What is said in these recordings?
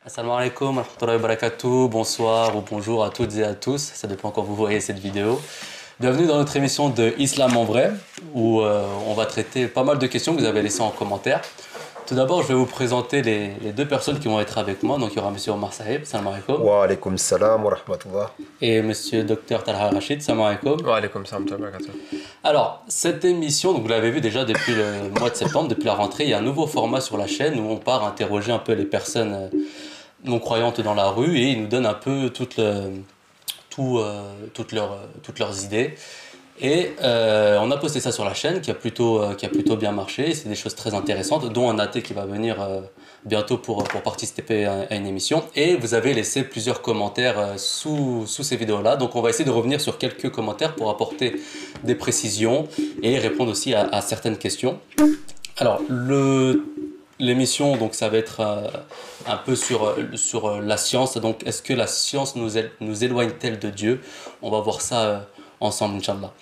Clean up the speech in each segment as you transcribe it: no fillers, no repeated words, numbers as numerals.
Assalamu alaikum, wa rahmatullahi wa barakatuh, bonsoir ou bonjour à toutes et à tous, ça dépend quand vous voyez cette vidéo. Bienvenue dans notre émission de Islam en vrai, où on va traiter pas mal de questions que vous avez laissées en commentaire. Tout d'abord, je vais vous présenter les deux personnes qui vont être avec moi. Donc il y aura Monsieur Omar Sahib, salam alaikum, Wa alaykoum salam wa rahmatullah. et Monsieur Dr Talha Rachid, salam alaikum. Wa alaykoum salam wa barakatuh. Alors, cette émission, donc vous l'avez vu déjà depuis le mois de septembre, depuis la rentrée, il y a un nouveau format sur la chaîne où on part interroger un peu les personnes non-croyantes dans la rue et ils nous donnent un peu toutes leurs idées. Et on a posté ça sur la chaîne qui a plutôt bien marché. C'est des choses très intéressantes, dont un athée qui va venir bientôt pour participer à une émission. Et vous avez laissé plusieurs commentaires sous ces vidéos-là. Donc on va essayer de revenir sur quelques commentaires pour apporter des précisions et répondre aussi à certaines questions. Alors, l'émission, donc ça va être un peu sur la science. Donc, est-ce que la science nous éloigne-t-elle de Dieu? On va voir ça ensemble, Inch'Allah.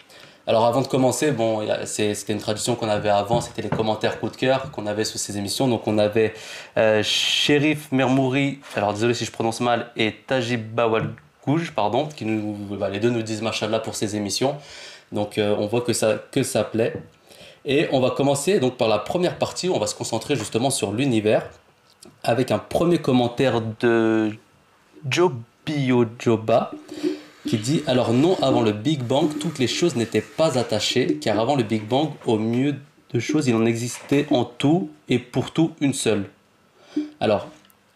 Alors, avant de commencer, bon, c'était une tradition qu'on avait avant, c'était les commentaires coup de cœur qu'on avait sous ces émissions. Donc, on avait Chérif Mermouri, alors désolé si je prononce mal, et Tajib Bawalgouj, pardon, les deux nous disent Machallah pour ces émissions. Donc, on voit que ça plaît. Et on va commencer donc par la première partie où on va se concentrer justement sur l'univers avec un premier commentaire de Jobiojoba qui dit alors non, avant le Big Bang toutes les choses n'étaient pas attachées car avant le Big Bang au mieux de choses il en existait en tout et pour tout une seule. Alors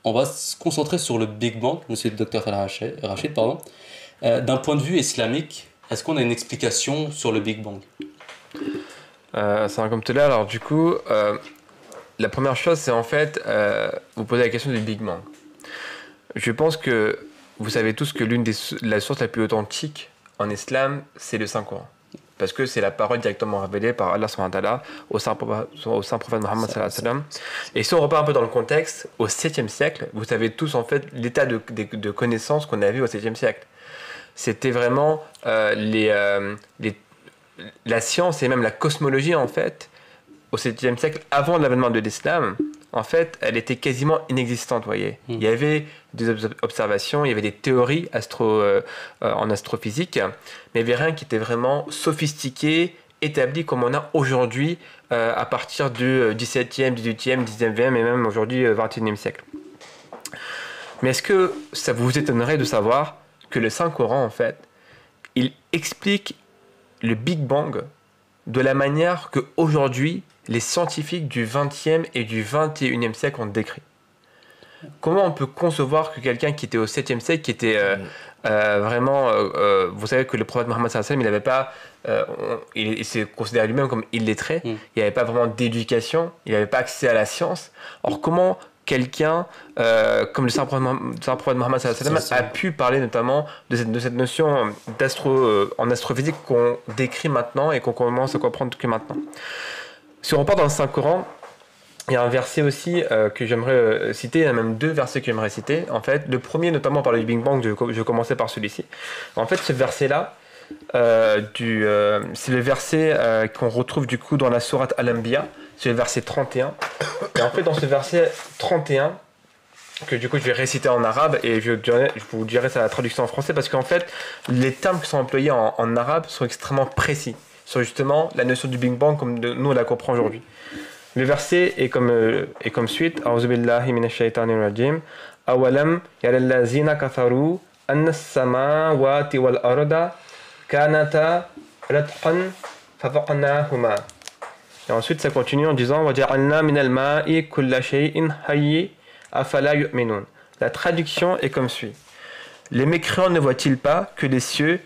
on va se concentrer sur le Big Bang, monsieur le docteur Rachid, pardon. D'un point de vue islamique, est-ce qu'on a une explication sur le Big Bang? Salam comme là. Alors du coup, la première chose c'est en fait, vous posez la question du Big Bang. Je pense que vous savez tous que la source la plus authentique en islam, c'est le Saint-Coran. Parce que c'est la parole directement révélée par Allah subhanahu wa ta'ala au saint prophète Mohammed sallallahu alayhi wa sallam. Et si on repart un peu dans le contexte, au 7e siècle, vous savez tous en fait l'état de connaissance qu'on avait au 7e siècle. C'était vraiment la science et même la cosmologie en fait au 7e siècle avant l'avènement de l'islam, en fait elle était quasiment inexistante, vous voyez. Il y avait des observations, il y avait des théories en astrophysique, mais il n'y avait rien qui était vraiment sophistiqué, établi comme on a aujourd'hui à partir du 17e, 18e, 19e et même aujourd'hui 21e siècle. Mais est-ce que ça vous étonnerait de savoir que le Saint-Coran en fait il explique le Big Bang de la manière qu'aujourd'hui les scientifiques du 20e et du 21e siècle ont décrit. Comment on peut concevoir que quelqu'un qui était au 7e siècle, qui était vraiment... vous savez que le prophète Mohammed sallallahu alayhi wa sallam, il s'est considéré lui-même comme illettré, il n'y avait pas vraiment d'éducation, il n'avait pas accès à la science. Or, comment quelqu'un comme le saint prophète Mohammed sallallahu alayhi wa sallam a pu parler notamment de cette notion en astrophysique qu'on décrit maintenant et qu'on commence à comprendre que maintenant. Si on repart dans le Saint-Coran, il y a un verset aussi que j'aimerais citer, il y a même deux versets que j'aimerais citer. En fait, le premier notamment par le Big Bang, je vais commencer par celui-ci. En fait, ce verset-là, c'est le verset qu'on retrouve du coup dans la sourate Al-Anbiya, c'est le verset 31. Et en fait, dans ce verset 31, que du coup je vais réciter en arabe et je vous dirai sa traduction en français parce qu'en fait, les termes qui sont employés en arabe sont extrêmement précis sur justement la notion du Big Bang comme nous on la comprend aujourd'hui. Le verset est comme suite. A'udhu billahi minash shaitanir rajim. Awalam yaral lazina kafaru anna as-samawati wal arda kanata ratqan fafaqnahuma. Et ensuite ça continue en disant wa ja'alna minal ma'i kulla shay'in hayy afala yu'minun. La traduction est comme suit. Les mécréants ne voient-ils pas que les cieux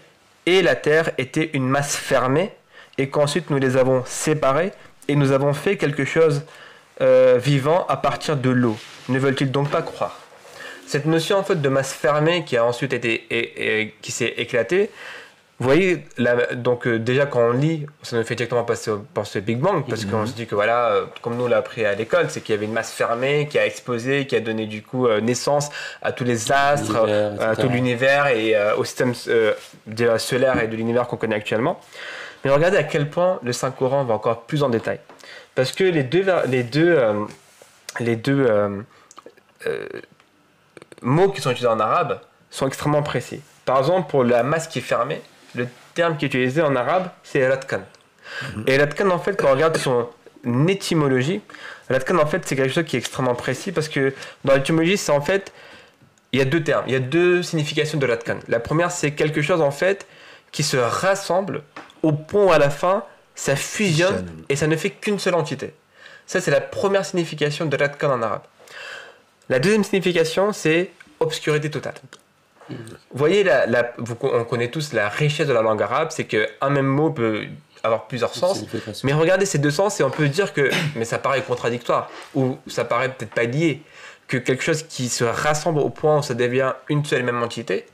et la terre étaient une masse fermée et qu'ensuite nous les avons séparés et nous avons fait quelque chose vivant à partir de l'eau. Ne veulent-ils donc pas croire? Cette notion en fait de masse fermée qui a ensuite qui s'est éclatée, vous voyez, donc déjà quand on lit, ça nous fait directement passer par ce Big Bang, parce qu'on se dit que voilà, comme nous on l'a appris à l'école, c'est qu'il y avait une masse fermée qui a explosé, qui a donné du coup naissance à tous les astres, à tout l'univers et au système solaire et de l'univers qu'on connaît actuellement. Mais regardez à quel point le Saint-Coran va encore plus en détail. Parce que les deux mots qui sont utilisés en arabe sont extrêmement précis. Par exemple, pour la masse qui est fermée, le terme qui est utilisé en arabe, c'est ratkan. Et ratkan, en fait, quand on regarde son étymologie, ratkan, en fait, c'est quelque chose qui est extrêmement précis parce que dans l'étymologie, c'est en fait, il y a deux termes, il y a deux significations de ratkan. La première, c'est quelque chose, en fait, qui se rassemble au point où, à la fin, ça fusionne et ça ne fait qu'une seule entité. Ça, c'est la première signification de ratkan en arabe. La deuxième signification, c'est obscurité totale. Vous voyez, on connaît tous la richesse de la langue arabe, c'est qu'un même mot peut avoir plusieurs sens. Mais regardez ces deux sens et on peut dire que mais ça paraît contradictoire ou ça paraît peut-être pas lié, que quelque chose qui se rassemble au point où ça devient une seule et même entité,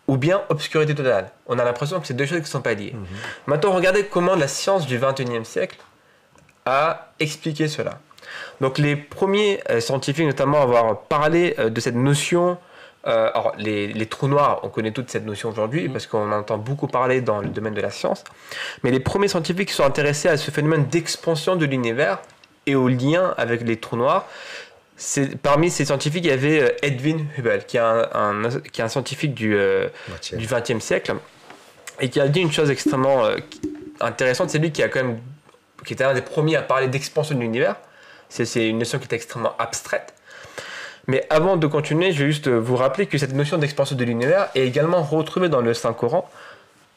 ou bien obscurité totale. On a l'impression que c'est deux choses qui ne sont pas liées. Maintenant, regardez comment la science du XXIe siècle a expliqué cela. Donc les premiers scientifiques notamment à avoir parlé de cette notion, alors les trous noirs, on connaît toute cette notion aujourd'hui parce qu'on en entend beaucoup parler dans le domaine de la science, mais les premiers scientifiques qui sont intéressés à ce phénomène d'expansion de l'univers et au lien avec les trous noirs, parmi ces scientifiques, il y avait Edwin Hubble, qui est un scientifique du XXe siècle et qui a dit une chose extrêmement intéressante. C'est lui qui était un des premiers à parler d'expansion de l'univers. C'est une notion qui est extrêmement abstraite. Mais avant de continuer, je vais juste vous rappeler que cette notion d'expansion de l'univers est également retrouvée dans le Saint-Coran.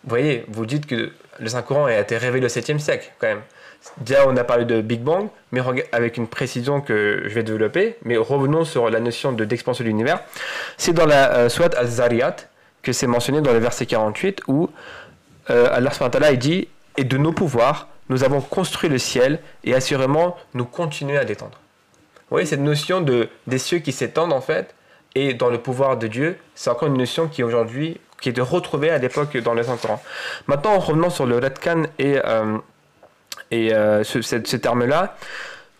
Vous voyez, vous dites que le Saint-Coran a été révélé au 7e siècle, quand même. Déjà, on a parlé de Big Bang, mais avec une précision que je vais développer. Mais revenons sur la notion d'expansion de l'univers. C'est dans la Sourate Al-Zariyat que c'est mentionné dans le verset 48 où Allah subhanahu wa ta'ala dit « Et de nos pouvoirs, nous avons construit le ciel et assurément, nous continuons à l'étendre. » Vous voyez, cette notion des cieux qui s'étendent, en fait, et dans le pouvoir de Dieu, c'est encore une notion qui aujourd'hui, qui est retrouvée à l'époque dans le Saint-Coran. Maintenant, en revenant sur le ratkan et ce terme-là,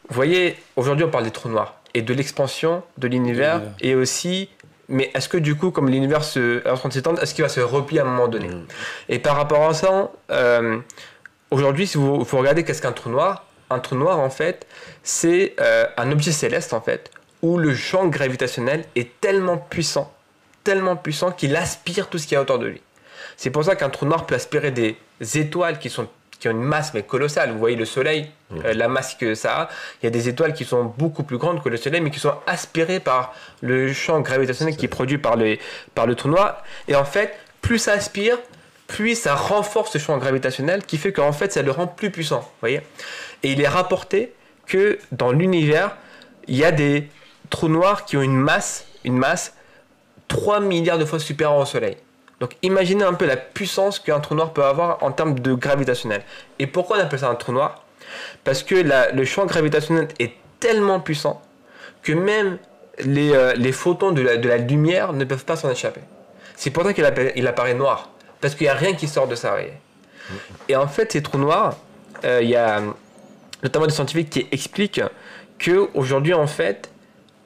vous voyez, aujourd'hui, on parle des trous noirs et de l'expansion de l'univers et aussi, mais est-ce que du coup, comme l'univers est en train de s'étendre, est-ce qu'il va se replier à un moment donné? Et par rapport à ça, aujourd'hui, si vous regardez qu'est-ce qu'un trou noir, en fait, c'est un objet céleste, en fait, où le champ gravitationnel est tellement puissant qu'il aspire tout ce qu'il y a autour de lui. C'est pour ça qu'un trou noir peut aspirer des étoiles qui ont une masse mais colossale. Vous voyez le Soleil, la masse que ça a, il y a des étoiles qui sont beaucoup plus grandes que le Soleil, mais qui sont aspirées par le champ gravitationnel qui est produit par le trou noir. Et en fait, plus ça aspire, plus ça renforce ce champ gravitationnel qui fait qu'en fait, ça le rend plus puissant. Vous voyez ? Et il est rapporté que dans l'univers, il y a des trous noirs qui ont une masse 3 milliards de fois supérieure au Soleil. Donc imaginez un peu la puissance qu'un trou noir peut avoir en termes de gravitationnel. Et pourquoi on appelle ça un trou noir? Parce que le champ gravitationnel est tellement puissant que même les photons de la lumière ne peuvent pas s'en échapper. C'est pour ça qu'il apparaît noir. Parce qu'il n'y a rien qui sort de ça. Voyez. Et en fait, ces trous noirs, il y a notamment des scientifiques qui expliquent qu'aujourd'hui, en fait,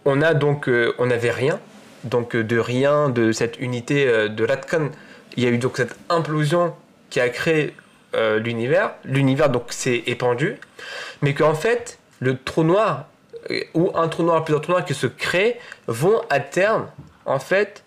on n'avait rien. Donc de cette unité de Ratkan, il y a eu donc cette implosion qui a créé l'univers. L'univers donc s'est épandu, mais qu'en fait le trou noir ou un trou noir, plusieurs trous noirs qui se créent vont à terme en fait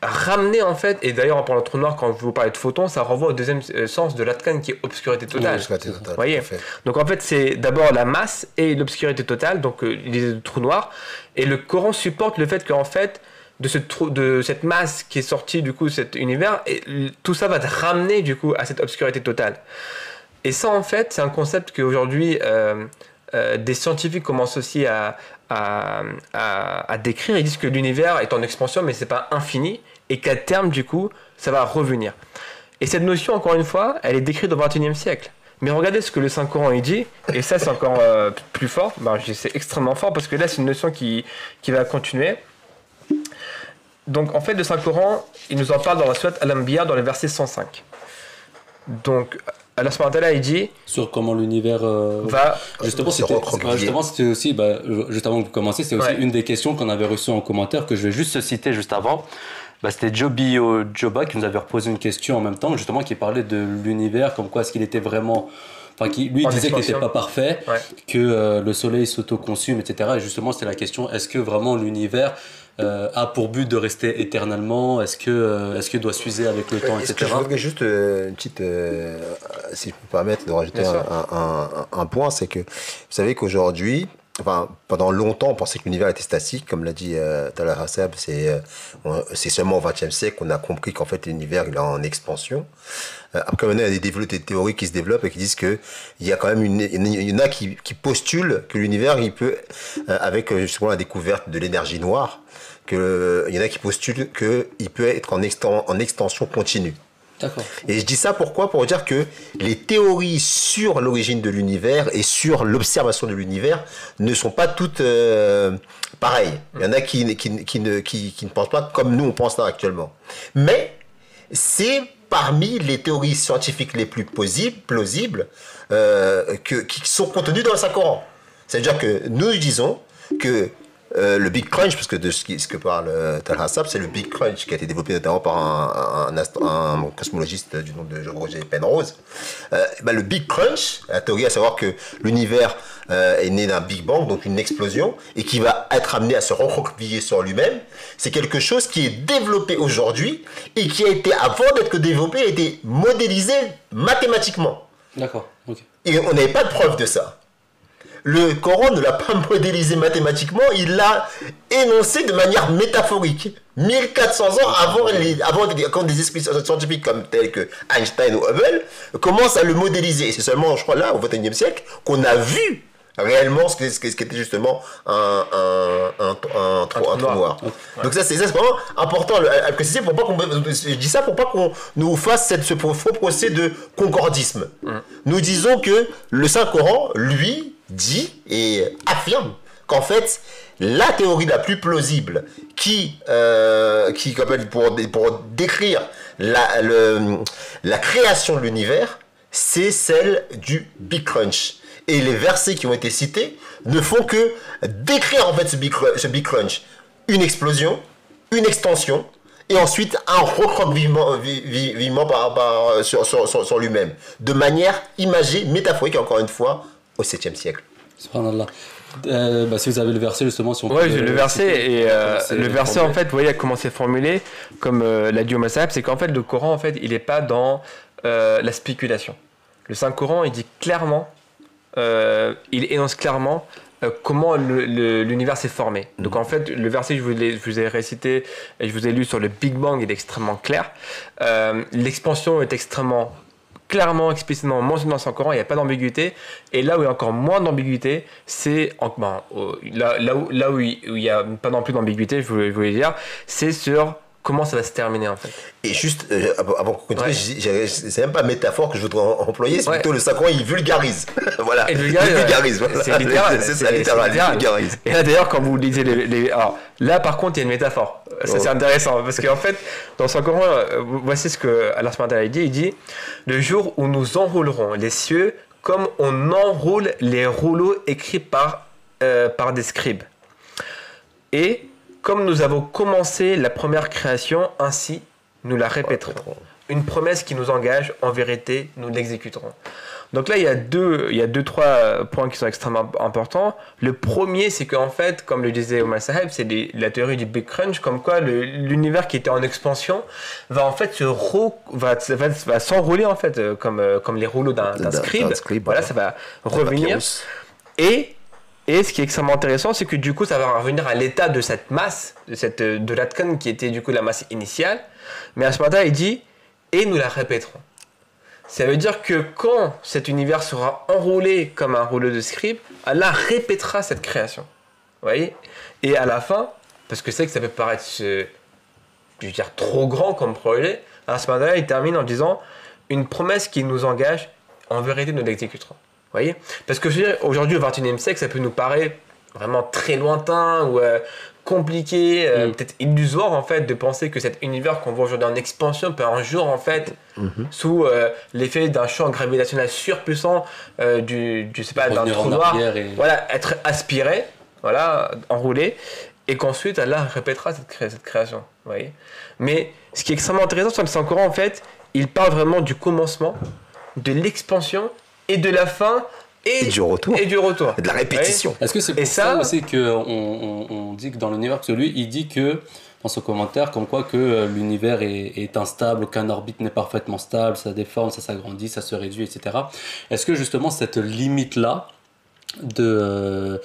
ramener en fait, et d'ailleurs en parlant de trou noir, quand je vous parlais de photons, ça renvoie au deuxième sens de Ratkan qui est obscurité totale. Obscurité totale. Voyez. Donc en fait c'est d'abord la masse et l'obscurité totale, donc les trous noirs, et le Coran supporte le fait qu'en fait de cette masse qui est sortie du coup de cet univers, et tout ça va te ramener du coup à cette obscurité totale. Et ça en fait c'est un concept qu'aujourd'hui des scientifiques commencent aussi à décrire. Ils disent que l'univers est en expansion mais c'est pas infini et qu'à terme du coup ça va revenir. Et cette notion encore une fois elle est décrite au XXIe siècle. Mais regardez ce que le Saint-Coran il dit, et ça c'est encore plus fort, c'est extrêmement fort parce que là c'est une notion qui va continuer. Donc en fait le Saint-Coran, il nous en parle dans la sourate Al-Anbiya dans le verset 105. Donc Allah subhanahu wa ta'ala il dit sur comment l'univers va justement c'était aussi juste avant que vous commenciez, c'est aussi une des questions qu'on avait reçues en commentaire que je vais juste citer juste avant. C'était Joby Joba qui nous avait reposé une question en même temps justement qui parlait de l'univers, comme quoi est-ce qu'il était vraiment, enfin qui lui disait qu'il n'était pas parfait, que le soleil s'autoconsume, etc. Et justement c'était la question, est-ce que vraiment l'univers a pour but de rester éternellement? Est-ce que doit s'user avec le temps, Est-ce etc. que je voudrais juste une petite, si je peux me permettre de rajouter un point, c'est que vous savez qu'aujourd'hui, enfin, pendant longtemps, on pensait que l'univers était statique, comme l'a dit Talal Hassab, c'est seulement au XXe siècle qu'on a compris qu'en fait l'univers il est en expansion. Après, maintenant, il y a des théories qui se développent et qui disent que il y a quand même il y en a qui postulent que l'univers il peut, avec justement la découverte de l'énergie noire, il y en a qui postulent qu'il peut être en extension continue. D'accord. Et je dis ça pourquoi? Pour dire que les théories sur l'origine de l'univers et sur l'observation de l'univers ne sont pas toutes pareilles. Il y en a qui ne pensent pas comme nous on pense là actuellement. Mais c'est parmi les théories scientifiques les plus plausibles qui sont contenues dans le Saint-Coran. C'est-à-dire que nous disons que le Big Crunch, parce que de ce que parle Tal Hassab, c'est le Big Crunch qui a été développé notamment par un cosmologiste du nom de Roger Penrose. Le Big Crunch, la théorie à savoir que l'univers est né d'un Big Bang, donc une explosion, et qui va être amené à se recroqueviller sur lui-même, c'est quelque chose qui est développé aujourd'hui et qui a été, avant d'être développé, a été modélisé mathématiquement. D'accord, ok. Et on n'avait pas de preuve de ça. Le Coran ne l'a pas modélisé mathématiquement, il l'a énoncé de manière métaphorique. 1400 ans quand des esprits scientifiques comme tels que Einstein ou Hubble commencent à le modéliser. Et c'est seulement, je crois, là, au XXIe siècle, qu'on a vu réellement ce qu'était justement un trou noir. Donc ça, c'est vraiment important à préciser. Je dis ça pour pas qu'on nous fasse ce faux procès de concordisme. Nous disons que le Saint-Coran, lui, dit et affirme qu'en fait, la théorie la plus plausible pour décrire la création de l'univers, c'est celle du Big Crunch. Et les versets qui ont été cités ne font que décrire en fait ce Big Crunch. Une explosion, une extension, et ensuite un recroqueviment sur lui-même. De manière imagée, métaphorique, encore une fois, au 7e siècle. Subhanallah. Si vous avez le verset justement, si on ouais, j'ai le verset et le verset en fait, vous voyez comment c'est formulé, comme l'a dit Omar Saab, c'est qu'en fait le Coran en fait, il n'est pas dans la spéculation. Le Saint-Coran, il dit clairement, il énonce clairement comment l'univers s'est formé. Donc en fait, le verset que je vous ai récité et je vous ai lu sur le Big Bang, il est extrêmement clair. L'expansion est extrêmement clairement, explicitement mentionné dans son Coran, il n'y a pas d'ambiguïté. Et là où il y a encore moins d'ambiguïté, c'est là où il n'y a pas non plus d'ambiguïté, je voulais dire, c'est sur comment ça va se terminer en fait. Et juste avant qu'on continue, c'est même pas métaphore que je voudrais employer, c'est plutôt le Saint-Coran, il vulgarise. Voilà. Et il vulgarise, voilà. C'est littéral. C'est littéral, il vulgarise. Et là d'ailleurs, quand vous lisez alors là par contre, il y a une métaphore. Ça c'est intéressant parce qu'en fait, dans son Coran, voici ce que Allah subhanahu wa ta'ala dit, le jour où nous enroulerons les cieux comme on enroule les rouleaux écrits par des scribes. Et comme nous avons commencé la première création, ainsi nous la répéterons. Une promesse qui nous engage, en vérité, nous l'exécuterons. Donc là, il y a trois points qui sont extrêmement importants. Le premier, c'est qu'en fait, comme le disait Omar Saab, c'est la théorie du Big Crunch, comme quoi l'univers qui était en expansion va en fait va s'enrouler en fait, comme les rouleaux d'un scribe. Voilà, ça va revenir. Et ce qui est extrêmement intéressant, c'est que du coup, ça va revenir à l'état de cette masse, de l'Atkan qui était du coup la masse initiale. Mais à ce moment-là, il dit « et nous la répéterons ». Ça veut dire que quand cet univers sera enroulé comme un rouleau de scribe, Allah répétera cette création. Vous voyez ? Et à la fin, parce que c'est que ça peut paraître, trop grand comme projet, à ce moment-là, il termine en disant « une promesse qui nous engage, en vérité, nous l'exécuterons ». Vous voyez ? Parce que aujourd'hui, au XXIe siècle, ça peut nous paraître vraiment très lointain ou compliqué, peut-être illusoire en fait, de penser que cet univers qu'on voit aujourd'hui en expansion peut un jour en fait, sous l'effet d'un champ gravitationnel surpuissant, d'un trou noir, être aspiré, enroulé, et qu'ensuite Allah répétera cette création. Vous voyez ? Mais ce qui est extrêmement intéressant sur le Saint-Coran, en fait, il parle vraiment du commencement, de l'expansion et de la fin Et du retour. Et du retour. De la répétition. Est-ce que c'est pour ça aussi qu'on dit que dans l'univers, parce que lui, il dit que, dans son commentaire, comme quoi que l'univers est instable, aucun orbite n'est parfaitement stable, ça déforme, ça s'agrandit, ça se réduit, etc. Est-ce que justement cette limite-là de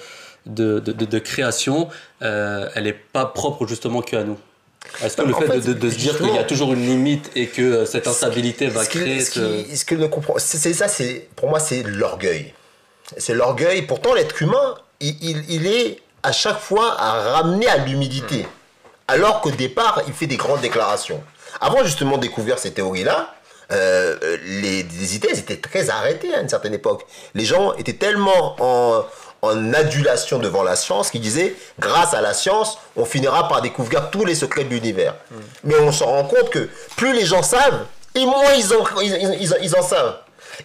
création, elle n'est pas propre justement qu'à nous? Est-ce que le fait de se dire qu'il y a toujours une limite et que cette instabilité va créer ce que ne comprend, pour moi, c'est l'orgueil. C'est l'orgueil. Pourtant, l'être humain, il est à chaque fois à ramener à l'humilité. Alors qu'au départ, il fait des grandes déclarations. Avant justement de découvrir ces théories-là, les idées elles étaient très arrêtées à une certaine époque. Les gens étaient tellement en adulation devant la science qu'ils disaient, grâce à la science, on finira par découvrir tous les secrets de l'univers. Mais on s'en rend compte que plus les gens savent, et moins ils en savent.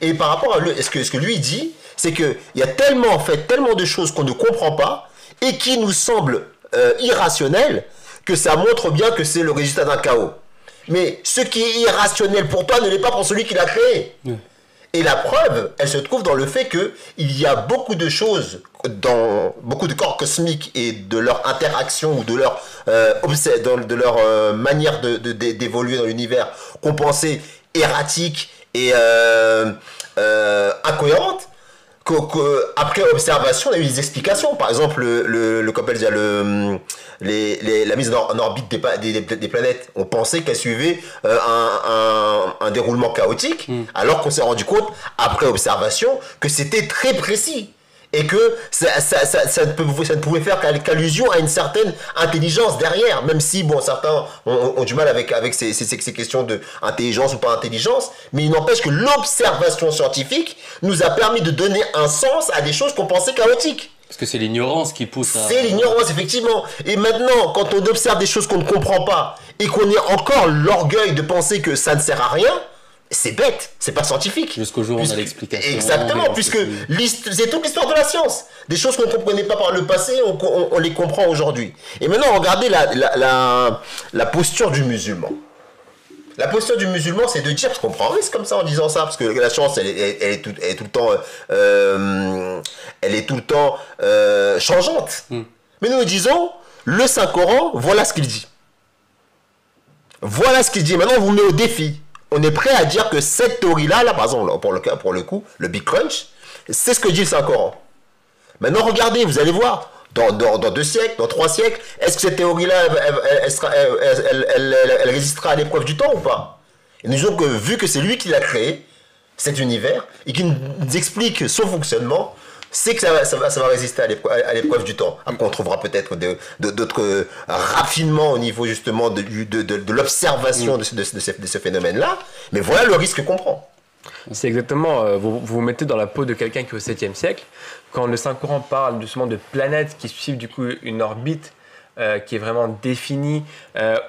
Et par rapport à ce que lui dit, c'est qu'il y a tellement de choses qu'on ne comprend pas et qui nous semblent irrationnelles, que ça montre bien que c'est le résultat d'un chaos. Mais ce qui est irrationnel pour toi ne l'est pas pour celui qui l'a créé. Et la preuve, elle se trouve dans le fait qu'il y a beaucoup de choses, dans beaucoup de corps cosmiques et de leur interaction ou de leur, manière d'évoluer dans l'univers qu'on pensait erratiques et incohérentes. Après observation, on a eu des explications. Par exemple, la mise en orbite des planètes. On pensait qu'elles suivaient un déroulement chaotique, alors qu'on s'est rendu compte, après observation, que c'était très précis. Et que ça ne pouvait faire qu'allusion à une certaine intelligence derrière, même si certains ont du mal avec ces questions d'intelligence ou pas intelligence, mais il n'empêche que l'observation scientifique nous a permis de donner un sens à des choses qu'on pensait chaotiques. Parce que c'est l'ignorance qui pousse à... C'est l'ignorance, effectivement. Et maintenant, quand on observe des choses qu'on ne comprend pas, et qu'on ait encore l'orgueil de penser que ça ne sert à rien, c'est bête, c'est pas scientifique. Jusqu'au jour où on a l'explication. Exactement, puisque c'est toute l'histoire de la science. Des choses qu'on ne comprenait pas par le passé, on les comprend aujourd'hui. Et maintenant, regardez la posture du musulman. La posture du musulman, c'est de dire, parce qu'on prend un risque comme ça en disant ça, parce que la science, elle est tout le temps changeante. Mais nous disons, le Saint-Coran, voilà ce qu'il dit. Voilà ce qu'il dit. Maintenant, on vous met au défi. On est prêt à dire que cette théorie-là, par exemple, pour le coup, le Big Crunch, c'est ce que dit le Saint-Coran. Maintenant, regardez, vous allez voir, dans 2 siècles, dans 3 siècles, est-ce que cette théorie-là, elle résistera à l'épreuve du temps ou pas? Et nous disons que, vu que c'est lui qui l'a créé, cet univers, et qui nous explique son fonctionnement, c'est que ça va résister à l'épreuve du temps. Après, on trouvera peut-être d'autres raffinements au niveau justement de l'observation de ce phénomène-là. Mais voilà le risque qu'on prend. C'est exactement, vous vous mettez dans la peau de quelqu'un qui est au 7e siècle. Quand le Saint-Coran parle justement de planètes qui suivent du coup une orbite qui est vraiment définie,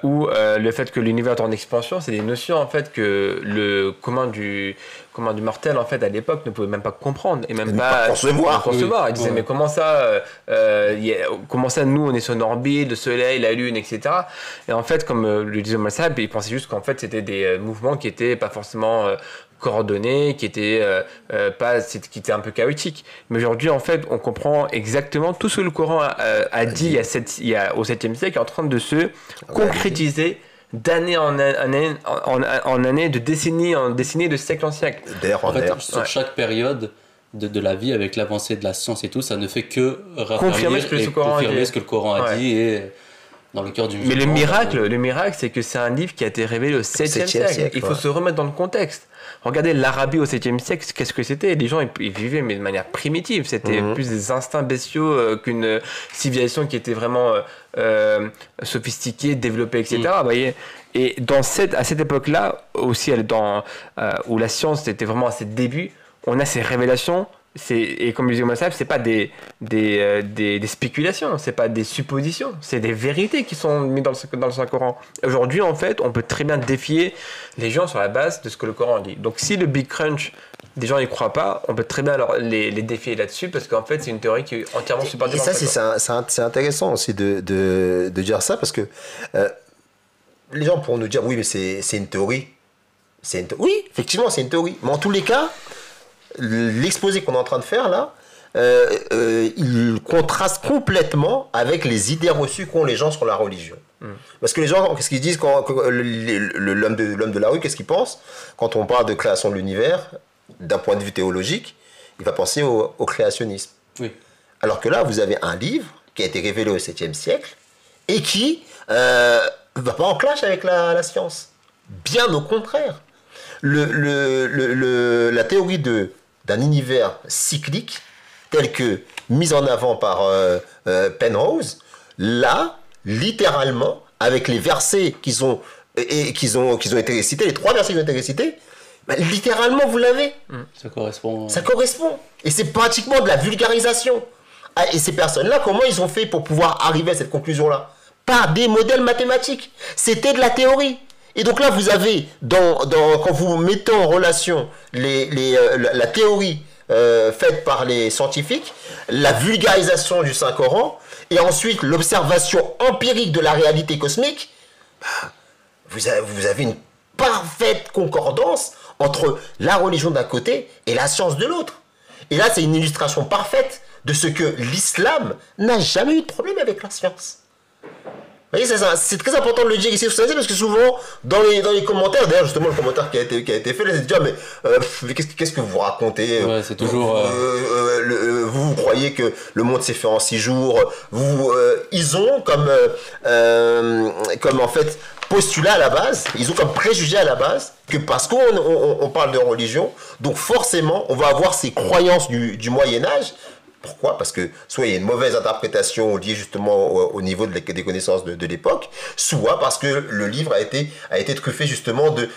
ou le fait que l'univers est en expansion, c'est des notions en fait que le commun du mortel en fait à l'époque ne pouvait même pas comprendre et même pas concevoir. Il disait mais comment ça nous on est sur une orbite, le soleil, la lune, etc. Et en fait comme le disait Malsab, il pensait juste qu'en fait c'était des mouvements qui étaient pas forcément coordonnés, qui étaient un peu chaotiques. Mais aujourd'hui, en fait, on comprend exactement tout ce que le Coran a dit au 7e siècle, en train de se concrétiser d'année en année, de décennie en décennie, de siècle en siècle. Sur chaque période de la vie, avec l'avancée de la science et tout, ça ne fait que confirmer ce que le Coran a dit et dans le cœur du musulman. Mais le miracle, c'est que c'est un livre qui a été révélé au 7e siècle. Il faut se remettre dans le contexte. Regardez l'Arabie au 7e siècle, qu'est-ce que c'était? Les gens ils vivaient mais de manière primitive, c'était plus des instincts bestiaux qu'une civilisation qui était vraiment sophistiquée, développée, etc. Vous voyez. Et à cette époque-là, aussi où la science était vraiment à ses débuts, on a ces révélations. Et comme le disait Massaf, c'est pas des spéculations, c'est pas des suppositions, c'est des vérités qui sont mises dans le Saint-Coran. Aujourd'hui, en fait, on peut très bien défier les gens sur la base de ce que le Coran dit. Donc, si le Big Crunch, des gens n'y croient pas, on peut très bien les défier là-dessus parce qu'en fait, c'est une théorie qui est entièrement supportée. Et ça, c'est intéressant aussi de dire ça parce que les gens pourront nous dire oui, mais c'est une théorie. Oui, effectivement, c'est une théorie. Mais en tous les cas, l'exposé qu'on est en train de faire là, il contraste complètement avec les idées reçues qu'ont les gens sur la religion. Parce que les gens, qu'est-ce qu'ils disent quand l'homme de la rue, qu'est-ce qu'il pense quand on parle de création de l'univers, d'un point de vue théologique, il va penser au créationnisme. Oui. Alors que là, vous avez un livre qui a été révélé au 7e siècle et qui va pas en clash avec la science. Bien au contraire. La théorie d'un univers cyclique, tel que mise en avant par Penrose, là, littéralement, avec les versets qui ont été récités, les 3 versets qui ont été récités, bah, littéralement, vous l'avez. Ça correspond. Ça correspond. Et c'est pratiquement de la vulgarisation. Ah, et ces personnes-là, comment ils ont fait pour pouvoir arriver à cette conclusion-là? Par des modèles mathématiques. C'était de la théorie. Et donc là, vous avez, quand vous mettez en relation la théorie faite par les scientifiques, la vulgarisation du Saint-Coran, et ensuite l'observation empirique de la réalité cosmique, bah, vous avez une parfaite concordance entre la religion d'un côté et la science de l'autre. Et là, c'est une illustration parfaite de ce que l'islam n'a jamais eu de problème avec la science. Vous voyez, c'est très important de le dire ici, parce que souvent, dans les commentaires, d'ailleurs, justement, le commentaire qui a été fait, là, c'est de dire, mais qu'est-ce que vous racontez? Ouais, c'est toujours... vous croyez que le monde s'est fait en 6 jours. Ils ont comme en fait, postulat à la base, ils ont comme préjugé à la base, que parce qu'on parle de religion, donc forcément, on va avoir ces croyances du Moyen-Âge. Pourquoi? Parce que soit il y a une mauvaise interprétation liée justement au niveau des connaissances de l'époque, soit parce que le livre a été truffé justement de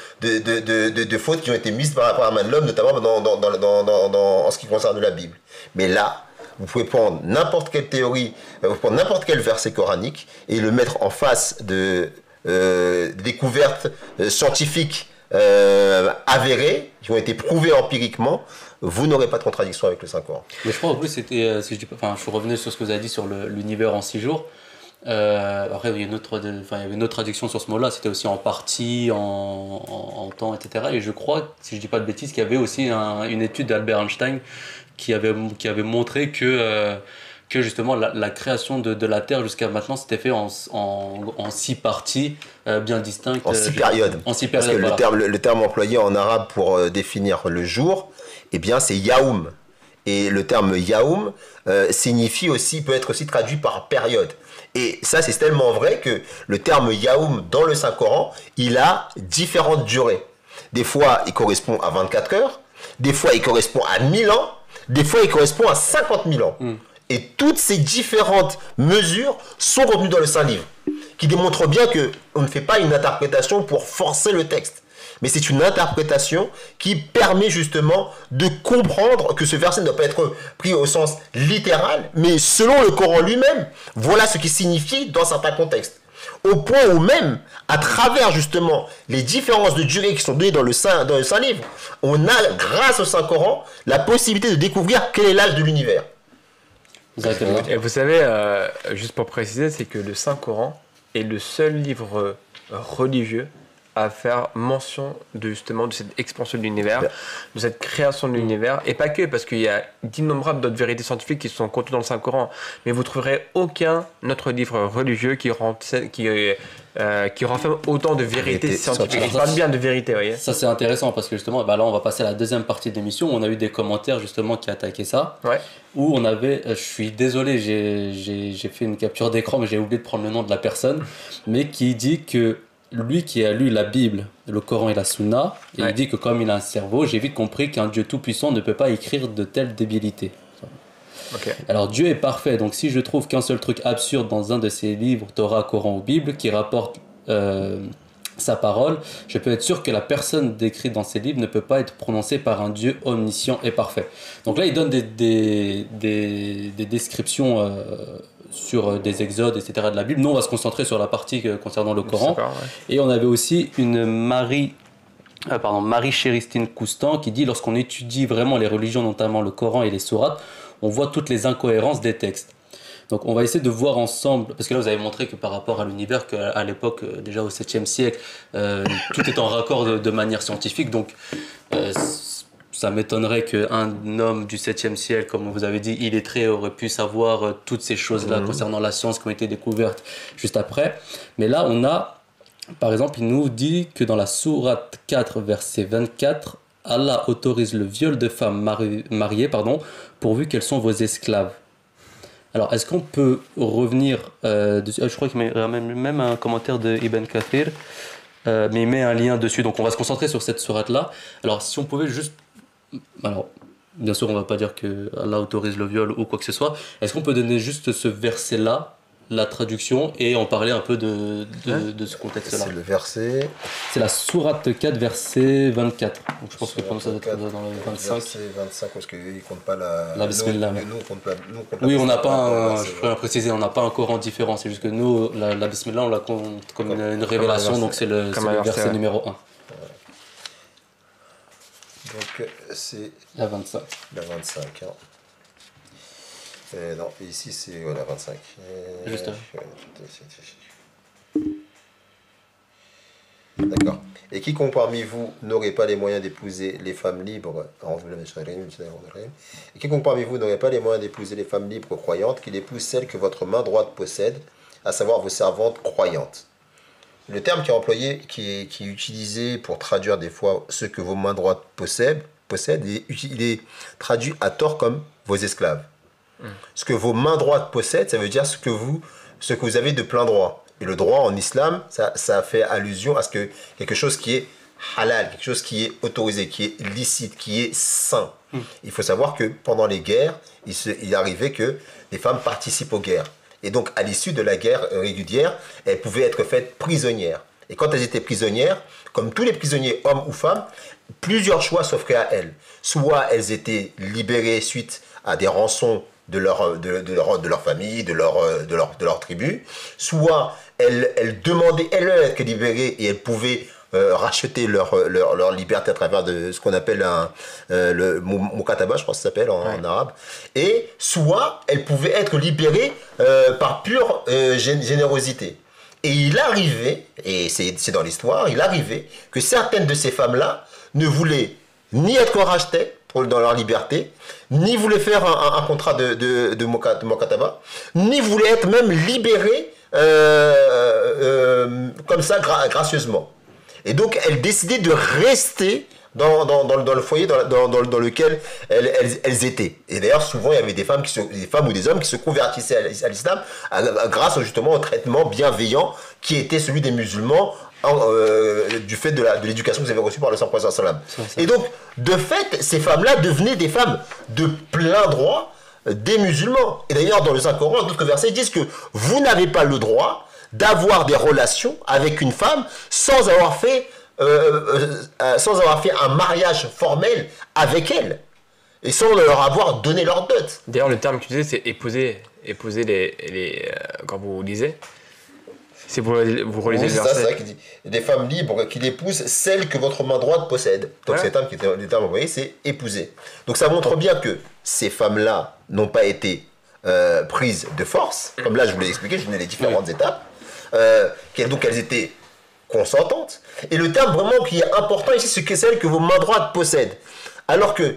fautes qui ont été mises par la main de l'homme, notamment en ce qui concerne la Bible. Mais là, vous pouvez prendre n'importe quelle théorie, vous pouvez prendre n'importe quel verset coranique et le mettre en face de découvertes scientifiques avérées, qui ont été prouvées empiriquement. Vous n'aurez pas de contradiction avec le Saint-Coran. Mais je crois en plus, c'était, si je revenais sur ce que vous avez dit sur l'univers en 6 jours. Après, il y avait une autre traduction sur ce mot-là, c'était aussi en partie, en temps, etc. Et je crois, si je ne dis pas de bêtises, qu'il y avait aussi une étude d'Albert Einstein qui avait montré que justement la création de la Terre jusqu'à maintenant s'était fait en 6 parties bien distinctes. En 6 périodes. En 6 périodes. Parce que voilà. le terme employé en arabe pour définir le jour, eh bien c'est yaoum. Et le terme yaoum peut être aussi traduit par période. Et ça, c'est tellement vrai que le terme yaoum dans le Saint-Coran, il a différentes durées. Des fois, il correspond à 24 heures. Des fois, il correspond à 1000 ans. Des fois, il correspond à 50 000 ans. Et toutes ces différentes mesures sont contenues dans le Saint-Livre, qui démontrent bien qu'on ne fait pas une interprétation pour forcer le texte. Mais c'est une interprétation qui permet justement de comprendre que ce verset ne doit pas être pris au sens littéral, mais selon le Coran lui-même, voilà ce qu'il signifie dans certains contextes. Au point où même, à travers justement les différences de durée qui sont données dans le Saint-Livre, on a, grâce au Saint-Coran, la possibilité de découvrir quel est l'âge de l'univers. Exactement. Et vous savez, juste pour préciser, c'est que le Saint-Coran est le seul livre religieux à faire mention de cette expansion de l'univers, de cette création de l'univers, et pas que, parce qu'il y a d'innombrables d'autres vérités scientifiques qui sont contenues dans le Saint-Coran, mais vous trouverez aucun autre livre religieux qui renferme autant de vérités scientifiques. Je parle bien de vérité, vous voyez. Ça c'est intéressant parce que justement, là on va passer à la deuxième partie de l'émission. On a eu des commentaires justement qui attaquaient ça. Ouais. Où on avait, je suis désolé, j'ai fait une capture d'écran, mais j'ai oublié de prendre le nom de la personne, mais qui dit que lui qui a lu la Bible, le Coran et la Sunna, et il dit que comme il a un cerveau, j'ai vite compris qu'un Dieu tout-puissant ne peut pas écrire de telles débilités. Okay. Alors Dieu est parfait, donc si je trouve qu'un seul truc absurde dans un de ses livres, Torah, Coran ou Bible, qui rapporte sa parole, je peux être sûr que la personne décrite dans ces livres ne peut pas être prononcée par un Dieu omniscient et parfait. Donc là, il donne des descriptions sur des exodes, etc. de la Bible. Nous, on va se concentrer sur la partie concernant le Coran. Et on avait aussi une Marie Chéristine Coustan qui dit, lorsqu'on étudie vraiment les religions, notamment le Coran et les sourates, on voit toutes les incohérences des textes. Donc on va essayer de voir ensemble, parce que là vous avez montré que par rapport à l'univers, qu'à l'époque, déjà au 7e siècle, tout est en raccord de manière scientifique, donc ça m'étonnerait qu'un homme du 7e siècle, comme vous avez dit, illettré, aurait pu savoir toutes ces choses-là concernant la science qui ont été découvertes juste après. Mais là, on a, par exemple, il nous dit que dans la sourate 4, verset 24, Allah autorise le viol de femmes mariées, pourvu qu'elles sont vos esclaves. Alors, est-ce qu'on peut revenir dessus? Je crois qu'il y a même un commentaire de Ibn Kathir, mais il met un lien dessus. Donc, on va se concentrer sur cette sourate-là. Alors, si on pouvait juste... Alors, bien sûr, on ne va pas dire que Allah autorise le viol ou quoi que ce soit. Est-ce qu'on peut donner juste ce verset-là, la traduction, et en parler un peu de ce contexte-là? C'est le verset... C'est la sourate 4, verset 24. Donc je pense que pour nous, ça doit être dans le 25. Verset 25, parce qu'ils ne comptent pas la Bismillah. Nous, on compte pas, Oui, on n'a pas, je préfère préciser, on n'a pas un Coran différent. C'est juste que nous, la Bismillah, on la compte comme une révélation, donc c'est le verset numéro 1. Donc c'est La 25. La 25. Hein. Non, ici c'est la 25. Juste. D'accord. Et quiconque parmi vous n'aurait pas les moyens d'épouser les femmes libres, et quiconque parmi vous n'aurait pas les moyens d'épouser les femmes libres croyantes, qu'il épouse celles que votre main droite possède, à savoir vos servantes croyantes. Le terme qui est employé, qui est utilisé pour traduire des fois ce que vos mains droites possèdent, il est traduit à tort comme vos esclaves. Ce que vos mains droites possèdent, ça veut dire ce que vous avez de plein droit. Et le droit en islam, ça fait allusion à ce que quelque chose qui est halal, quelque chose qui est autorisé, qui est licite, qui est sain. Il faut savoir que pendant les guerres, il arrivait que les femmes participent aux guerres. Et donc, à l'issue de la guerre régulière, elles pouvaient être faites prisonnières. Et quand elles étaient prisonnières, comme tous les prisonniers, hommes ou femmes, plusieurs choix s'offraient à elles. Soit elles étaient libérées suite à des rançons de leur famille, de leur tribu, soit elles demandaient elles-mêmes à être libérées et elles pouvaient racheter leur liberté à travers de ce qu'on appelle le mukataba, je crois que ça s'appelle en arabe, et soit elles pouvaient être libérées par pure générosité. Et il arrivait, et c'est dans l'histoire, il arrivait que certaines de ces femmes-là ne voulaient ni être rachetées dans leur liberté, ni voulaient faire un contrat de mukataba, ni voulaient être même libérées comme ça gracieusement. Et donc, elles décidaient de rester dans le foyer dans lequel elles étaient. Et d'ailleurs, souvent, il y avait des femmes ou des hommes qui se convertissaient à l'islam grâce justement au traitement bienveillant qui était celui des musulmans du fait de l'éducation que vous avez reçue par le Saint-Prophète sallam. Et donc, de fait, ces femmes-là devenaient des femmes de plein droit des musulmans. Et d'ailleurs, dans le Saint-Coran, d'autres versets disent que vous n'avez pas le droit d'avoir des relations avec une femme sans avoir fait un mariage formel avec elle et sans leur avoir donné leur dot. D'ailleurs, le terme que tu disais, c'est épouser quand vous lisez. C'est vous relisez le verset. C'est ça qui dit des femmes libres qui épousent celles que votre main droite possède. Donc c'est le terme envoyé, c'est épouser. Donc ça montre bien que ces femmes-là n'ont pas été prises de force. Comme là, je vous l'ai expliqué, je donnais les différentes étapes. Donc elles étaient consentantes. Et le terme vraiment qui est important ici, c'est que celle que vos mains droites possèdent. Alors que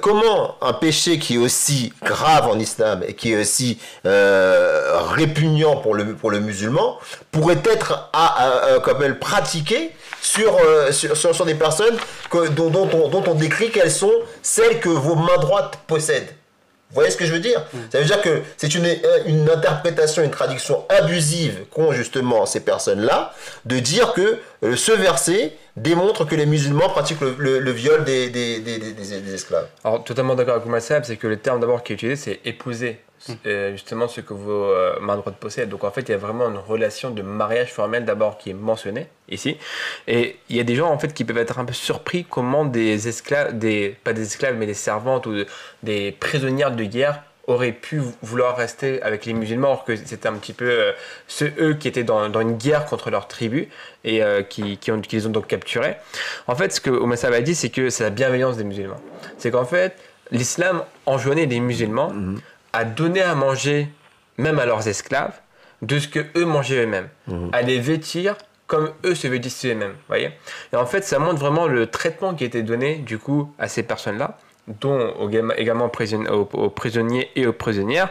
comment un péché qui est aussi grave en islam et qui est aussi répugnant pour le musulman pourrait être pratiqué sur des personnes dont on décrit qu'elles sont celles que vos mains droites possèdent. Vous voyez ce que je veux dire? Ça veut dire que c'est une interprétation, une traduction abusive qu'ont justement ces personnes-là, de dire que ce verset démontre que les musulmans pratiquent le viol des esclaves. Alors, totalement d'accord avec Moussab, c'est que le terme d'abord qui est utilisé, c'est épouser. Justement ce que vos mains droites possèdent. Donc en fait, il y a vraiment une relation de mariage formel d'abord qui est mentionnée ici. Et il y a des gens en fait qui peuvent être un peu surpris comment des esclaves, pas des esclaves, mais des servantes ou des prisonnières de guerre auraient pu vouloir rester avec les musulmans, alors que c'était un petit peu eux qui étaient dans une guerre contre leur tribu et qui les ont donc capturés. En fait, ce que Moussab a dit, c'est que c'est la bienveillance des musulmans. C'est qu'en fait, l'islam enjoignait les musulmans à donner à manger, même à leurs esclaves, de ce que eux mangeaient eux-mêmes, à les vêtir comme eux se vêtissent eux-mêmes, voyez. Et en fait, ça montre vraiment le traitement qui a été donné, du coup, à ces personnes-là, dont également aux prisonniers et aux prisonnières.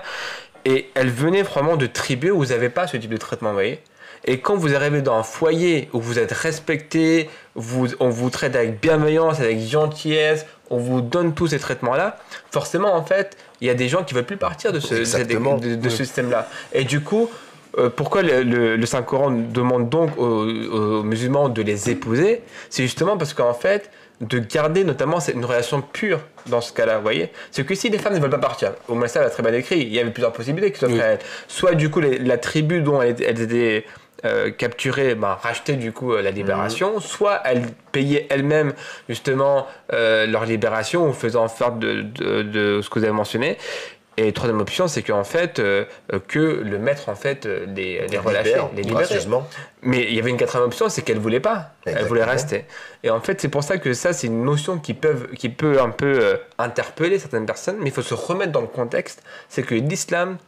Et elles venaient vraiment de tribus où vous n'avez pas ce type de traitement, vous voyez. Et quand vous arrivez dans un foyer où vous êtes respecté, on vous traite avec bienveillance, avec gentillesse, on vous donne tous ces traitements-là, forcément, en fait, il y a des gens qui ne veulent plus partir de ce système-là. Et du coup, pourquoi le Saint-Coran demande donc aux musulmans de les épouser? C'est justement parce qu'en fait, de garder notamment une relation pure dans ce cas-là, vous voyez. C'est que si les femmes ne veulent pas partir, au moins ça l'a très bien écrit, il y avait plusieurs possibilités qui s'offraient à elles. Soit du coup la tribu dont elles étaient capturées rachetait du coup la libération, soit elles payaient elles-mêmes justement leur libération en faisant faire de ce que vous avez mentionné. Et troisième option, c'est qu'en fait, que le maître en fait les relâchait, les libérait. Mais il y avait une quatrième option, c'est qu'elle voulait pas, elle voulait rester. Et en fait, c'est pour ça que ça, c'est une notion qui peut un peu interpeller certaines personnes, mais il faut se remettre dans le contexte. C'est que l'islam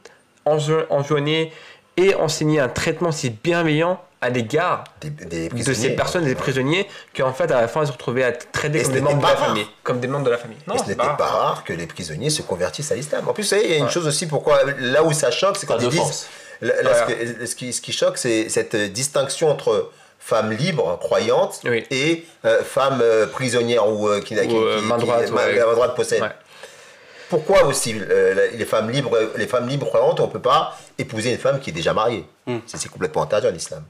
enjoignait et enseignait un traitement si bienveillant à l'égard de ces personnes, des prisonniers, qu'en fait, à la fin, ils se retrouvaient à être traités comme des membres de la famille. Comme des membres de la famille. Non, ce n'était pas rare que les prisonniers se convertissent à l'islam. En plus, vous savez, il y a une chose aussi, pourquoi, là où ça choque, c'est quand ils disent... Ce qui choque, c'est cette distinction entre femmes libres, croyantes, et femmes prisonnières ou qui main droite possèdent. Ouais. Pourquoi aussi les femmes libres croyantes, on ne peut pas épouser une femme qui est déjà mariée? C'est complètement interdit en islam.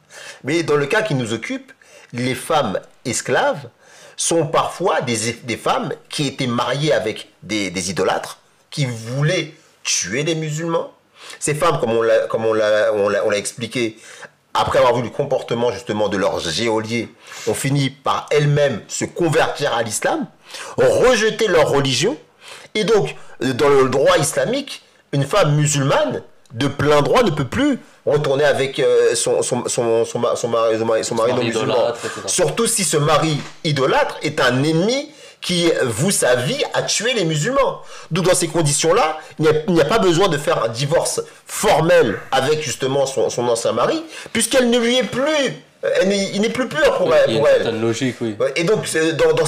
Mais dans le cas qui nous occupe, les femmes esclaves sont parfois des femmes qui étaient mariées avec des idolâtres, qui voulaient tuer les musulmans. Ces femmes, comme on l'a expliqué, après avoir vu le comportement justement de leurs geôliers, ont fini par elles-mêmes se convertir à l'islam, rejeter leur religion. Et donc, dans le droit islamique, une femme musulmane, de plein droit, ne peut plus retourner avec son mari non musulman. Surtout si ce mari idolâtre est un ennemi qui voue sa vie à tuer les musulmans. Donc dans ces conditions-là, il n'y a pas besoin de faire un divorce formel avec justement son ancien mari, puisqu'elle ne lui est plus... il n'est plus pur pour elle. Il y a une certaine logique, oui. Et donc,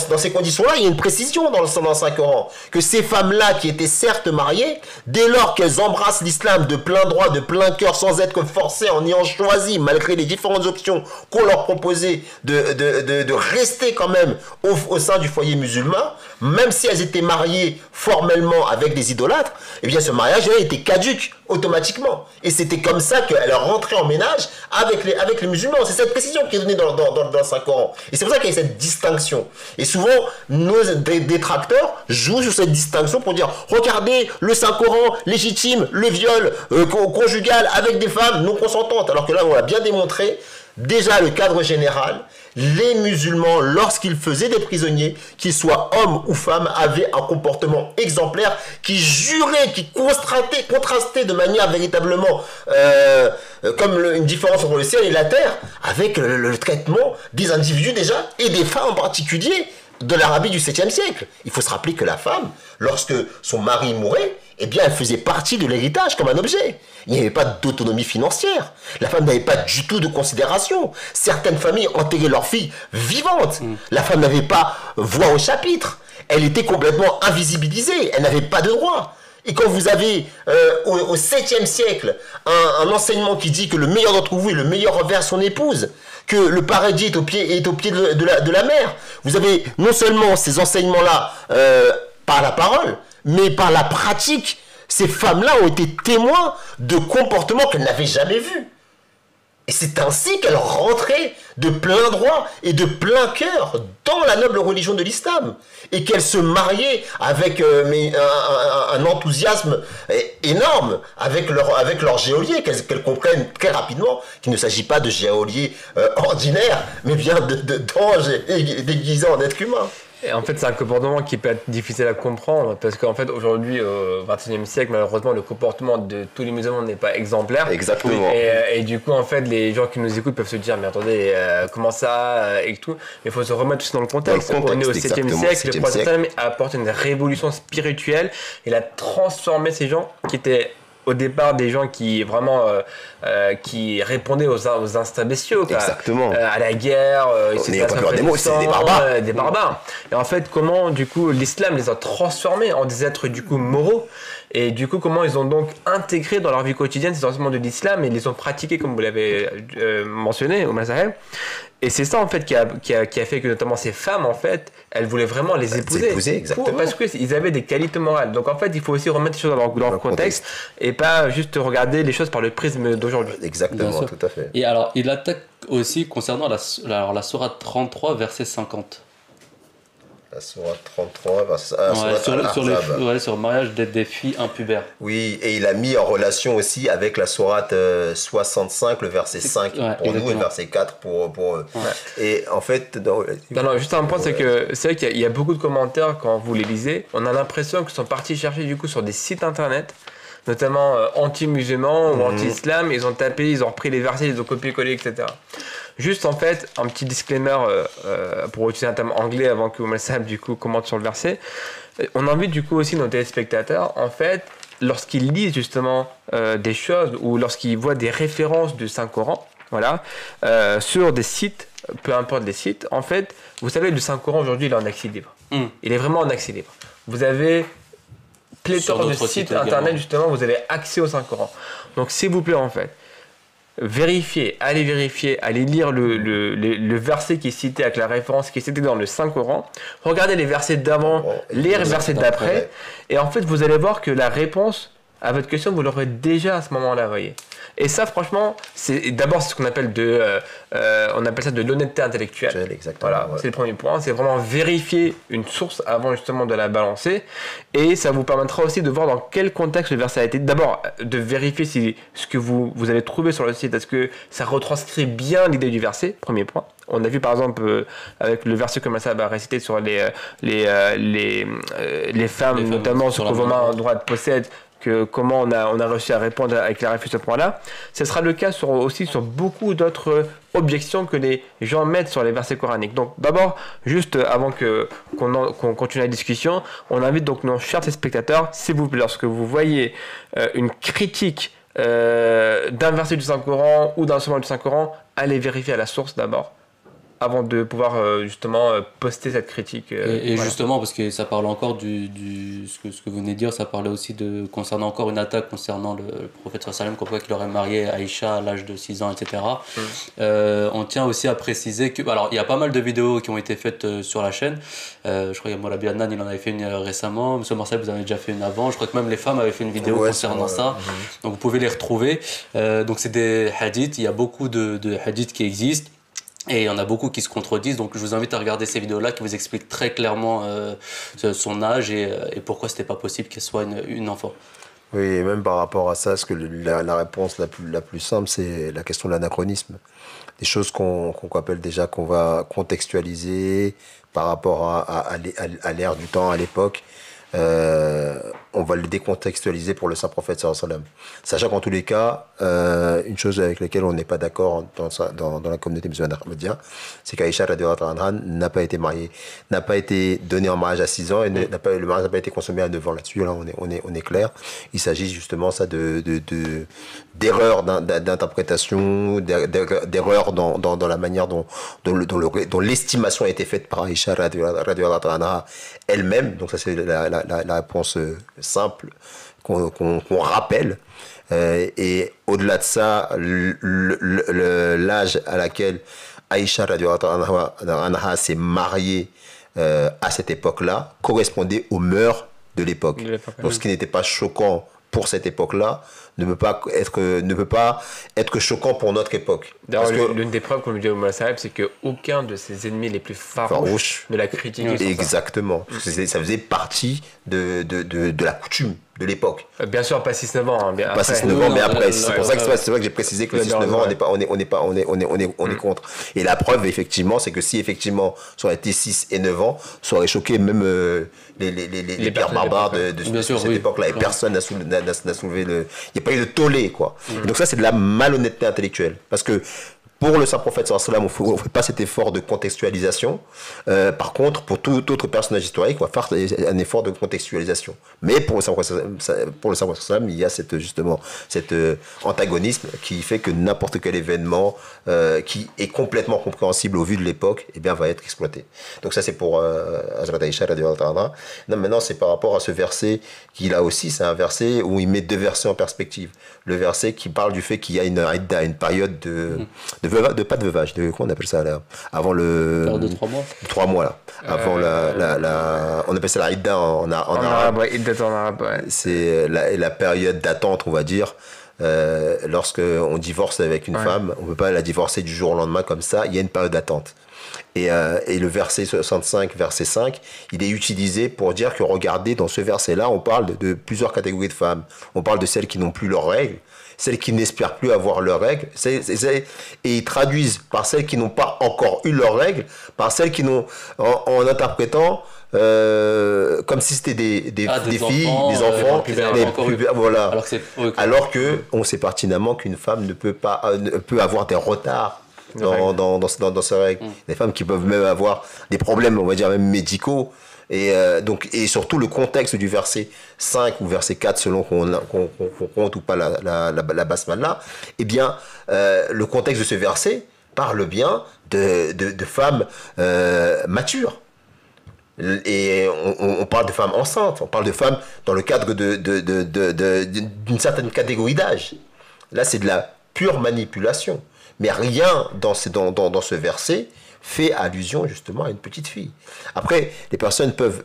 dans ces conditions-là, il y a une précision dans le Saint-Coran, que ces femmes-là, qui étaient certes mariées, dès lors qu'elles embrassent l'islam de plein droit, de plein cœur, sans être forcées, en ayant choisi, malgré les différentes options qu'on leur proposait, de rester quand même au sein du foyer musulman, même si elles étaient mariées formellement avec des idolâtres, eh bien ce mariage était caduque automatiquement. Et c'était comme ça qu'elle rentrait en ménage avec les musulmans. C'est cette précision qui est donnée dans le Saint-Coran. Et c'est pour ça qu'il y a cette distinction. Et souvent, nos détracteurs jouent sur cette distinction pour dire, regardez, le Saint-Coran légitime le viol conjugal avec des femmes non consentantes. Alors que là, on l'a bien démontré, déjà le cadre général, les musulmans, lorsqu'ils faisaient des prisonniers, qu'ils soient hommes ou femmes, avaient un comportement exemplaire qui jurait, qui contrastait de manière véritablement comme une différence entre le ciel et la terre, avec le traitement des individus déjà, et des femmes en particulier, de l'Arabie du 7e siècle. Il faut se rappeler que la femme, lorsque son mari mourait, eh bien, elle faisait partie de l'héritage comme un objet. Il n'y avait pas d'autonomie financière. La femme n'avait pas du tout de considération. Certaines familles enterraient leurs filles vivantes. La femme n'avait pas voix au chapitre. Elle était complètement invisibilisée. Elle n'avait pas de droit. Et quand vous avez au 7e siècle un enseignement qui dit que le meilleur d'entre vous est le meilleur envers son épouse, que le paradis est au pied de la mer, vous avez non seulement ces enseignements-là par la parole, mais par la pratique, ces femmes-là ont été témoins de comportements qu'elles n'avaient jamais vus. Et c'est ainsi qu'elles rentraient de plein droit et de plein cœur dans la noble religion de l'islam. Et qu'elles se mariaient avec un enthousiasme énorme avec leur geôlier, qu'elles comprennent très rapidement qu'il ne s'agit pas de geôlier ordinaire, mais bien d'anges déguisés en êtres humains. Et en fait, c'est un comportement qui peut être difficile à comprendre parce qu'en fait, aujourd'hui, au XXIe siècle, malheureusement, le comportement de tous les musulmans n'est pas exemplaire. Exactement. Et du coup, en fait, les gens qui nous écoutent peuvent se dire, mais attendez, comment ça et tout. Mais il faut se remettre aussi dans le contexte. On est au 7e siècle, le prophète apporte une révolution spirituelle. Il a transformé ces gens qui étaient au départ des gens qui vraiment qui répondaient aux instincts bestiaux, quoi. Exactement. À la guerre, N'ayons pas peur des mots, c'est des barbares. des barbares. Et en fait, comment du coup l'islam les a transformés en des êtres du coup moraux, et du coup comment ils ont donc intégré dans leur vie quotidienne ces enseignements de l'islam et les ont pratiqués comme vous l'avez mentionné au Mazaheb. Et c'est ça en fait qui a fait que notamment ces femmes en fait, elles voulaient vraiment les épouser. Exactement. Parce qu'ils avaient des qualités morales. Donc en fait, il faut aussi remettre les choses dans leur contexte et pas juste regarder les choses par le prisme d'aujourd'hui. Exactement, tout à fait. Et alors, il attaque aussi concernant la sourate 33, verset 50. La sourate 33, sur le mariage des filles impubères. Oui, et il a mis en relation aussi avec la sourate 65, le verset 5 pour exactement. nous et le verset 4 pour eux. Ouais. Et en fait... Non, juste un point, c'est que c'est vrai qu'il y a beaucoup de commentaires quand vous les lisez. On a l'impression qu'ils sont partis chercher du coup sur des sites internet, notamment anti-musulmans ou anti-islam. Ils ont tapé, ils ont repris les versets, ils ont copié-collé, etc. Juste en fait, un petit disclaimer pour utiliser un terme anglais avant que Malsab du coup commente sur le verset. On invite du coup aussi nos téléspectateurs, en fait, lorsqu'ils lisent justement des choses ou lorsqu'ils voient des références du Saint-Coran, voilà, sur des sites, peu importe les sites, en fait, vous savez, le Saint-Coran aujourd'hui il est en accès libre. Il est vraiment en accès libre. Vous avez pléthore de sites internet justement, vous avez accès au Saint-Coran. Donc s'il vous plaît en fait, allez lire le verset qui est cité avec la référence qui est cité dans le Saint-Coran, regardez les versets d'avant, les versets d'après, et en fait vous allez voir que la réponse à votre question vous l'aurez déjà à ce moment-là, voyez. Et ça franchement, c'est ce qu'on appelle on appelle ça de l'honnêteté intellectuelle. Voilà, c'est le premier point, c'est vraiment vérifier une source avant justement de la balancer, et ça vous permettra aussi de voir dans quel contexte le verset a été. D'abord, de vérifier si ce que vous avez trouvé sur le site, est-ce que ça retranscrit bien l'idée du verset, premier point. On a vu par exemple avec le verset comme ça va réciter sur les femmes, notamment sur que vos mains droites possèdent, que comment on a réussi à répondre, à clarifier ce point-là. Ce sera le cas aussi sur beaucoup d'autres objections que les gens mettent sur les versets coraniques. Donc d'abord, juste avant qu'on continue la discussion, on invite donc nos chers spectateurs, s'il vous plaît, lorsque vous voyez une critique d'un verset du Saint-Coran ou d'un enseignement du Saint-Coran, allez vérifier à la source d'abord, avant de pouvoir justement poster cette critique. Et voilà. Justement, parce que ça parle encore ce que vous venez de dire, ça parlait aussi concernant encore une attaque concernant le prophète sallam, comme quoi qu'il aurait marié Aïcha à l'âge de 6 ans, etc. On tient aussi à préciser que, alors il y a pas mal de vidéos qui ont été faites sur la chaîne. Je crois qu'il y a Moulabi Adnan, il en avait fait une récemment. Monsieur Marcel, vous en avez déjà fait une avant. Je crois que même les femmes avaient fait une vidéo concernant ça. Donc vous pouvez les retrouver. Donc c'est des hadiths, il y a beaucoup de hadiths qui existent. Et il y en a beaucoup qui se contredisent, donc je vous invite à regarder ces vidéos-là qui vous expliquent très clairement son âge et pourquoi c'était pas possible qu'elle soit une enfant. Oui, et même par rapport à ça, parce que la réponse la plus simple, c'est la question de l'anachronisme. Des choses qu'on appelle déjà, qu'on va contextualiser par rapport à l'ère du temps, à l'époque. On va le décontextualiser pour le saint prophète sallallahu alayhi wa sallam. Sachant qu'en tous les cas, une chose avec laquelle on n'est pas d'accord dans la communauté musulmane ahmadiyya, c'est qu'Aïcha radhiyallahu anha n'a pas été mariée, n'a pas été donnée en mariage à 6 ans, et le mariage n'a pas été consommé à 9 ans. Là-dessus, là, on est clair. Il s'agit justement ça d'erreurs d'interprétation, d'erreurs dans la manière dont l'estimation a été faite par Aïcha radhiyallahu anha elle-même. Donc ça, c'est la réponse simple qu'on rappelle. Et au-delà de ça, l'âge à laquelle Aïcha radhiyallahu anha s'est mariée à cette époque-là correspondait aux mœurs de l'époque. Donc ce qui n'était pas choquant pour cette époque-là ne peut pas être choquant pour notre époque. D'ailleurs, l'une des preuves, comme le dit Omar Saheb, c'est qu'aucun de ses ennemis les plus farouches ne l'a critiqué. Exactement. Ça faisait partie de la coutume de l'époque. Bien sûr, pas 6-9 ans. Hein, pas 6-9 ans, mais après. C'est pour ça que j'ai précisé que 6-9 ans, on est contre. Et la preuve, effectivement, c'est que si effectivement ça aurait été 6 et 9 ans, ça aurait choqué même les pères barbares de cette époque-là. Et personne n'a soulevé le... Il n'y a pas eu de tollé, quoi. Donc ça, c'est de la malhonnêteté intellectuelle. Parce que Pour le saint prophète sallam, on ne fait pas cet effort de contextualisation. Par contre, pour tout autre personnage historique, on va faire un effort de contextualisation. Mais pour le saint prophète sallam, il y a justement cet antagonisme qui fait que n'importe quel événement qui est complètement compréhensible au vu de l'époque, eh bien, va être exploité. Donc ça, c'est pour Hazrat Aïcha radhiyallahu ta'ala. Non, maintenant, c'est par rapport à ce verset qu'il a aussi. C'est un verset où il met deux versets en perspective. Le verset qui parle du fait qu'il y a une période pas de veuvage, comment on appelle ça là, avant le... De 3 mois. 3 mois là. Avant on appelle ça la idda en arabe. Ouais, idda en arabe, ouais. C'est la période d'attente, on va dire. Lorsque on divorce avec une femme, on ne peut pas la divorcer du jour au lendemain comme ça, il y a une période d'attente. Et le verset 65, verset 5, il est utilisé pour dire que, regardez, dans ce verset-là, on parle de plusieurs catégories de femmes. On parle de celles qui n'ont plus leurs règles, celles qui n'espèrent plus avoir leurs règles, et ils traduisent par celles qui n'ont pas encore eu leurs règles, par celles qui n'ont, en interprétant comme si c'était des filles, des enfants, voilà. Alors que on sait pertinemment qu'une femme peut avoir des retards dans ses règles. Des femmes qui peuvent même avoir des problèmes, on va dire même médicaux. Et surtout le contexte du verset 5 ou verset 4, selon qu'on compte ou pas la basmala, eh bien, le contexte de ce verset parle bien de femmes matures. Et on parle de femmes enceintes, on parle de femmes dans le cadre d'une certaine catégorie d'âge. Là, c'est de la pure manipulation. Mais rien dans ce verset fait allusion justement à une petite fille. Après, les personnes peuvent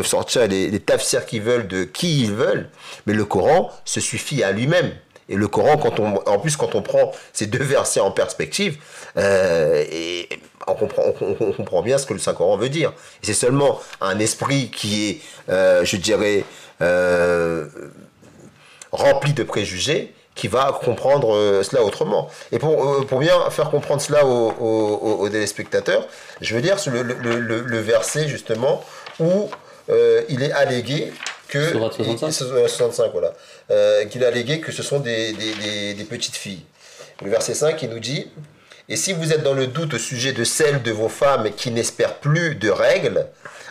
sortir les tafsirs qu'ils veulent de qui ils veulent, mais le Coran se suffit à lui-même. Et le Coran, quand on prend ces deux versets en perspective, et on comprend bien ce que le Saint-Coran veut dire. Et c'est seulement un esprit qui est, je dirais, rempli de préjugés qui va comprendre cela autrement. Et pour bien faire comprendre cela aux téléspectateurs, je veux dire le verset justement où il est allégué que... Surat 65 65, voilà. Qu'il est allégué que ce sont des petites filles. Le verset 5, il nous dit « Et si vous êtes dans le doute au sujet de celles de vos femmes qui n'espèrent plus de règles,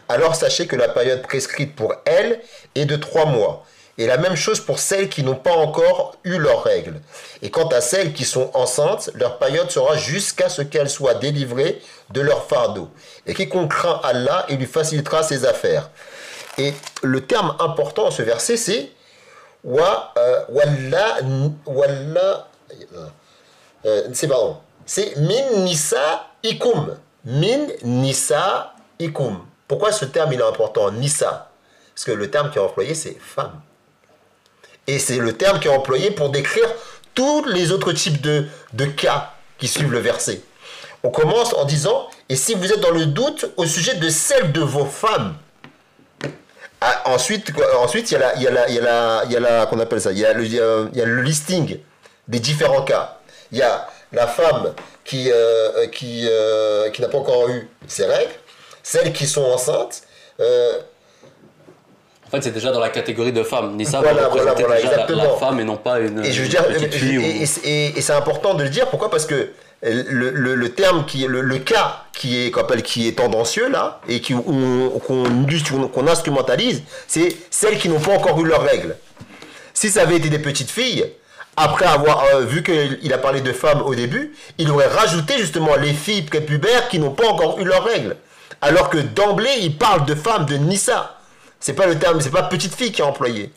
alors sachez que la période prescrite pour elles est de 3 mois. Et la même chose pour celles qui n'ont pas encore eu leurs règles. Et quant à celles qui sont enceintes, leur période sera jusqu'à ce qu'elles soient délivrées de leur fardeau. Et quiconque craint Allah, il lui facilitera ses affaires. » Et le terme important dans ce verset, c'est c'est min nisa ikum. Min nisa ikum. Pourquoi ce terme il est important, nisa? Parce que le terme qui est employé, c'est femme. Et c'est le terme qui est employé pour décrire tous les autres types de cas qui suivent le verset. On commence en disant « Et si vous êtes dans le doute au sujet de celles de vos femmes ». Ensuite, il y a la qu'on appelle ça, il y a le listing des différents cas. Il y a la femme qui n'a pas encore eu ses règles, celles qui sont enceintes. En fait, c'est déjà dans la catégorie de femmes. Nissa voilà, va représenter déjà exactement. la femme et non pas une. Et je veux dire, petite fille et c'est important de le dire. Pourquoi? Parce que le terme le cas qui est tendancieux là et qu'on instrumentalise, c'est celles qui n'ont pas encore eu leurs règles. Si ça avait été des petites filles, après avoir vu qu'il a parlé de femmes au début, il aurait rajouté justement les filles prépubères qui n'ont pas encore eu leurs règles. Alors que d'emblée, il parle de femmes, de Nissa. C'est pas le terme, c'est pas petite fille qui est employé.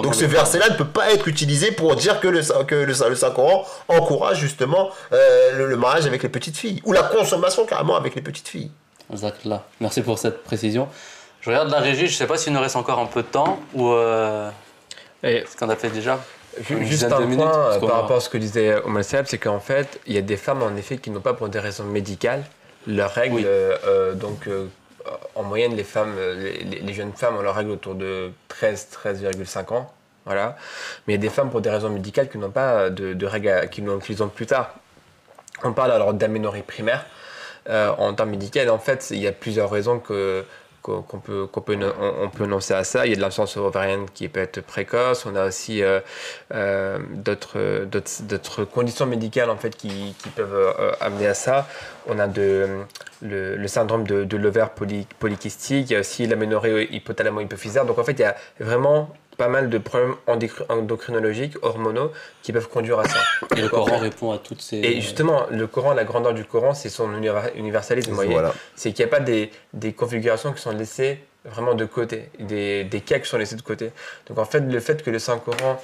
Donc ce verset-là ne peut pas être utilisé pour dire que le Saint-Coran encourage justement le mariage avec les petites filles, ou la consommation carrément avec les petites filles. Exactement. Merci pour cette précision. Je regarde la régie, je ne sais pas s'il nous reste encore un peu de temps, ou ce qu'on a fait déjà. Juste un point par rapport à ce que disait Omar Seb, c'est qu'en fait, il y a des femmes en effet qui n'ont pas pour des raisons médicales leurs règles, en moyenne, les femmes, les jeunes femmes ont leurs règles autour de 13,5 ans. Voilà. Mais il y a des femmes pour des raisons médicales qui n'ont pas de règles, qu'ils ont plus tard. On parle alors d'aménorrhée primaire en termes médicaux. En fait, il y a plusieurs raisons on peut énoncer à ça. Il y a de l'insuffisance ovarienne qui peut être précoce. On a aussi d'autres conditions médicales en fait qui peuvent amener à ça. On a le syndrome de l'ovaire polykystique. Il y a aussi l'aménorrhée hypothalamo-hypophysaire. Donc en fait, il y a vraiment pas mal de problèmes endocrinologiques, hormonaux, qui peuvent conduire à ça. Et le Coran répond à toutes ces... Et justement, le Coran, la grandeur du Coran, c'est son universalisme. Voilà. C'est qu'il n'y a pas des configurations qui sont laissées vraiment de côté, des cas qui sont laissés de côté. Donc en fait, le fait que le Saint-Coran,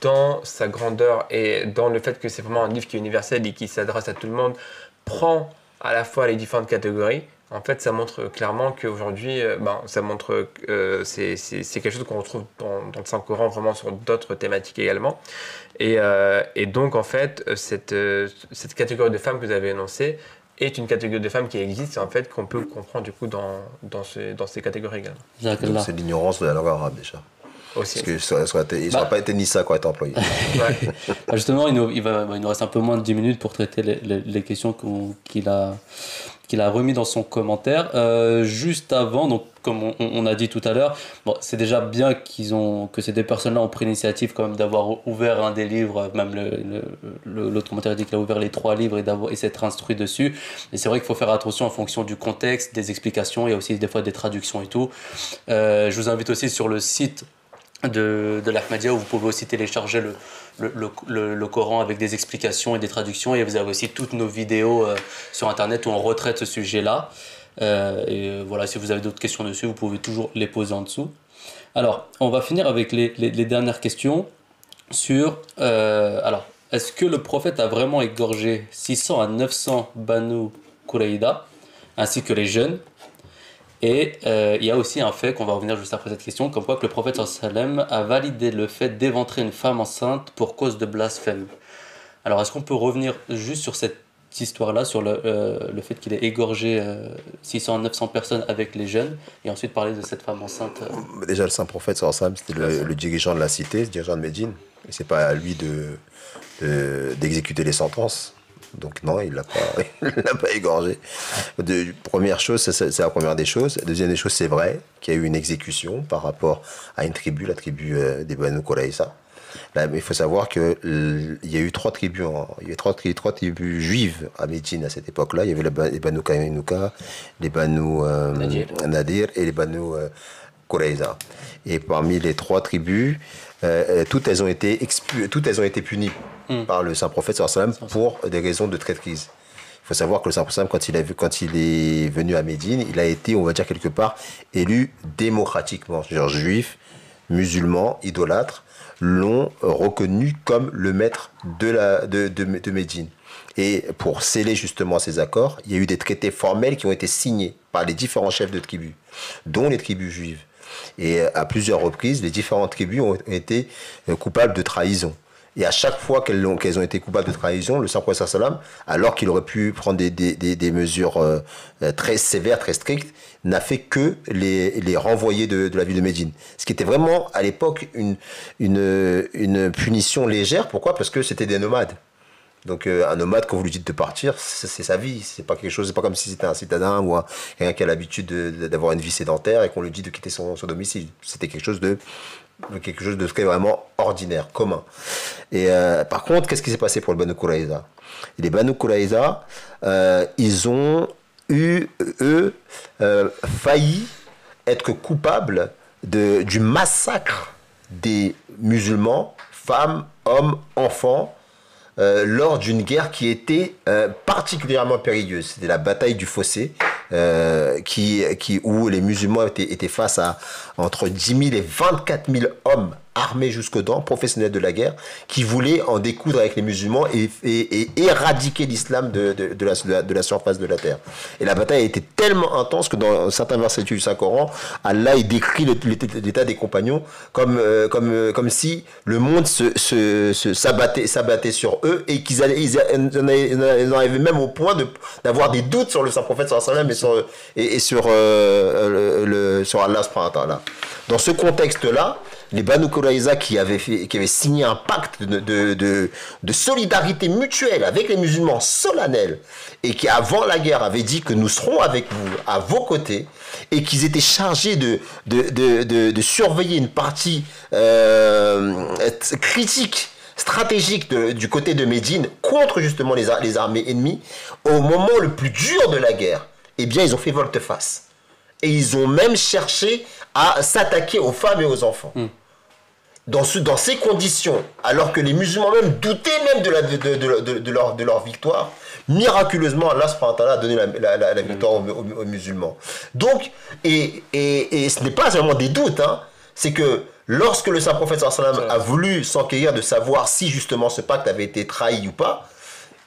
dans sa grandeur et dans le fait que c'est vraiment un livre qui est universel et qui s'adresse à tout le monde, prend à la fois les différentes catégories. En fait, ça montre clairement qu'aujourd'hui, c'est quelque chose qu'on retrouve dans le Saint-Coran, vraiment sur d'autres thématiques également. Et donc, en fait, cette catégorie de femmes que vous avez énoncée est une catégorie de femmes qui existe, et en fait, qu'on peut comprendre du coup dans ces catégories également. Donc, c'est l'ignorance de la langue arabe déjà. Aussi. Parce que il n'aurait pas été ni ça qui aurait été employé. Ouais. Justement, il nous reste un peu moins de 10 minutes pour traiter les questions qu'il a remis dans son commentaire. Juste avant, donc, comme on a dit tout à l'heure, bon, c'est déjà bien que ces deux personnes-là ont pris l'initiative quand même d'avoir ouvert un des livres, même l'autre commentaire dit qu'il a ouvert les 3 livres et s'être instruit dessus. Et c'est vrai qu'il faut faire attention en fonction du contexte, des explications, il y a aussi des fois des traductions et tout. Je vous invite aussi sur le site de l'Ahmadiyya où vous pouvez aussi télécharger le Coran avec des explications et des traductions, et vous avez aussi toutes nos vidéos sur internet où on retraite ce sujet-là, et voilà, si vous avez d'autres questions dessus, vous pouvez toujours les poser en dessous. Alors, on va finir avec les dernières questions sur alors, est-ce que le prophète a vraiment égorgé 600 à 900 Banu Qurayda ainsi que les jeunes? Et il y a aussi un fait qu'on va revenir juste après cette question, comme quoi que le prophète sallam a validé le fait d'éventrer une femme enceinte pour cause de blasphème. Alors est-ce qu'on peut revenir juste sur cette histoire-là, sur le fait qu'il ait égorgé 600 à 900 personnes avec les jeunes, et ensuite parler de cette femme enceinte Déjà, le saint prophète sallam, c'était le dirigeant de la cité, le dirigeant de Médine, et c'est pas à lui d'exécuter les sentences. Donc non, il l'a pas égorgé. Première chose, c'est la première des choses. Deuxième des choses, c'est vrai qu'il y a eu une exécution par rapport à une tribu, la tribu des Banu Qurayza. Là, mais il faut savoir qu'il y a eu 3 tribus, il y a 3 tribus juives à Médine à cette époque-là. Il y avait les Banu Kainuka, les Banu Nadir et les Banu Qurayza. Et parmi les 3 tribus, toutes elles ont été punies par le saint prophète sallam pour des raisons de traîtrise. Il faut savoir que le saint prophète, quand il est venu à Médine, il a été, on va dire quelque part, élu démocratiquement. C'est-à-dire juifs, musulmans, idolâtres l'ont reconnu comme le maître de Médine. Et pour sceller justement ces accords, il y a eu des traités formels qui ont été signés par les différents chefs de tribus, dont les tribus juives. Et à plusieurs reprises, les différentes tribus ont été coupables de trahison. Et à chaque fois qu'elles ont été coupables de trahison, le saint prophète sallam, alors qu'il aurait pu prendre des mesures très sévères, très strictes, n'a fait que les renvoyer de la ville de Médine. Ce qui était vraiment, à l'époque, une punition légère. Pourquoi ? Parce que c'était des nomades. Donc un nomade, quand vous lui dites de partir, c'est sa vie. C'est pas quelque chose, c'est pas comme si c'était un citadin ou quelqu'un qui a l'habitude d'avoir une vie sédentaire et qu'on lui dit de quitter son domicile. C'était quelque chose de très vraiment ordinaire, commun. Et par contre, qu'est-ce qui s'est passé pour le Banu Qurayza ? Les Banu Qurayza, ils ont failli être coupables du massacre des musulmans, femmes, hommes, enfants, lors d'une guerre qui était particulièrement périlleuse. C'était la bataille du Fossé, où les musulmans étaient face à entre 10 000 et 24 000 hommes armés jusqu'aux dents, professionnels de la guerre, qui voulaient en découdre avec les musulmans et éradiquer l'islam de la surface de la terre. Et la bataille a été tellement intense que dans certains versets du Saint-Coran, Allah il décrit l'état des compagnons comme si le monde s'abattait sur eux et qu'ils en arrivaient même au point d'avoir des doutes sur le Saint-Prophète sallallahu alayhi wa sallam et sur Allah subhanahu wa ta'ala. Dans ce contexte-là, les Banu Qurayza qui avaient signé un pacte de solidarité mutuelle avec les musulmans solennel et qui, avant la guerre, avaient dit que nous serons avec vous, à vos côtés, et qu'ils étaient chargés de surveiller une partie critique, stratégique du côté de Médine contre justement les armées ennemies, au moment le plus dur de la guerre, eh bien, ils ont fait volte-face. Et ils ont même cherché à s'attaquer aux femmes et aux enfants. Dans ces conditions, alors que les musulmans même doutaient même de leur victoire, miraculeusement, Allah subhanahu wa ta'ala a donné la victoire aux musulmans. Donc, et ce n'est pas seulement des doutes, hein, c'est que lorsque le saint prophète sallallahu alayhi wa sallam a voulu s'enquérir de savoir si justement ce pacte avait été trahi ou pas,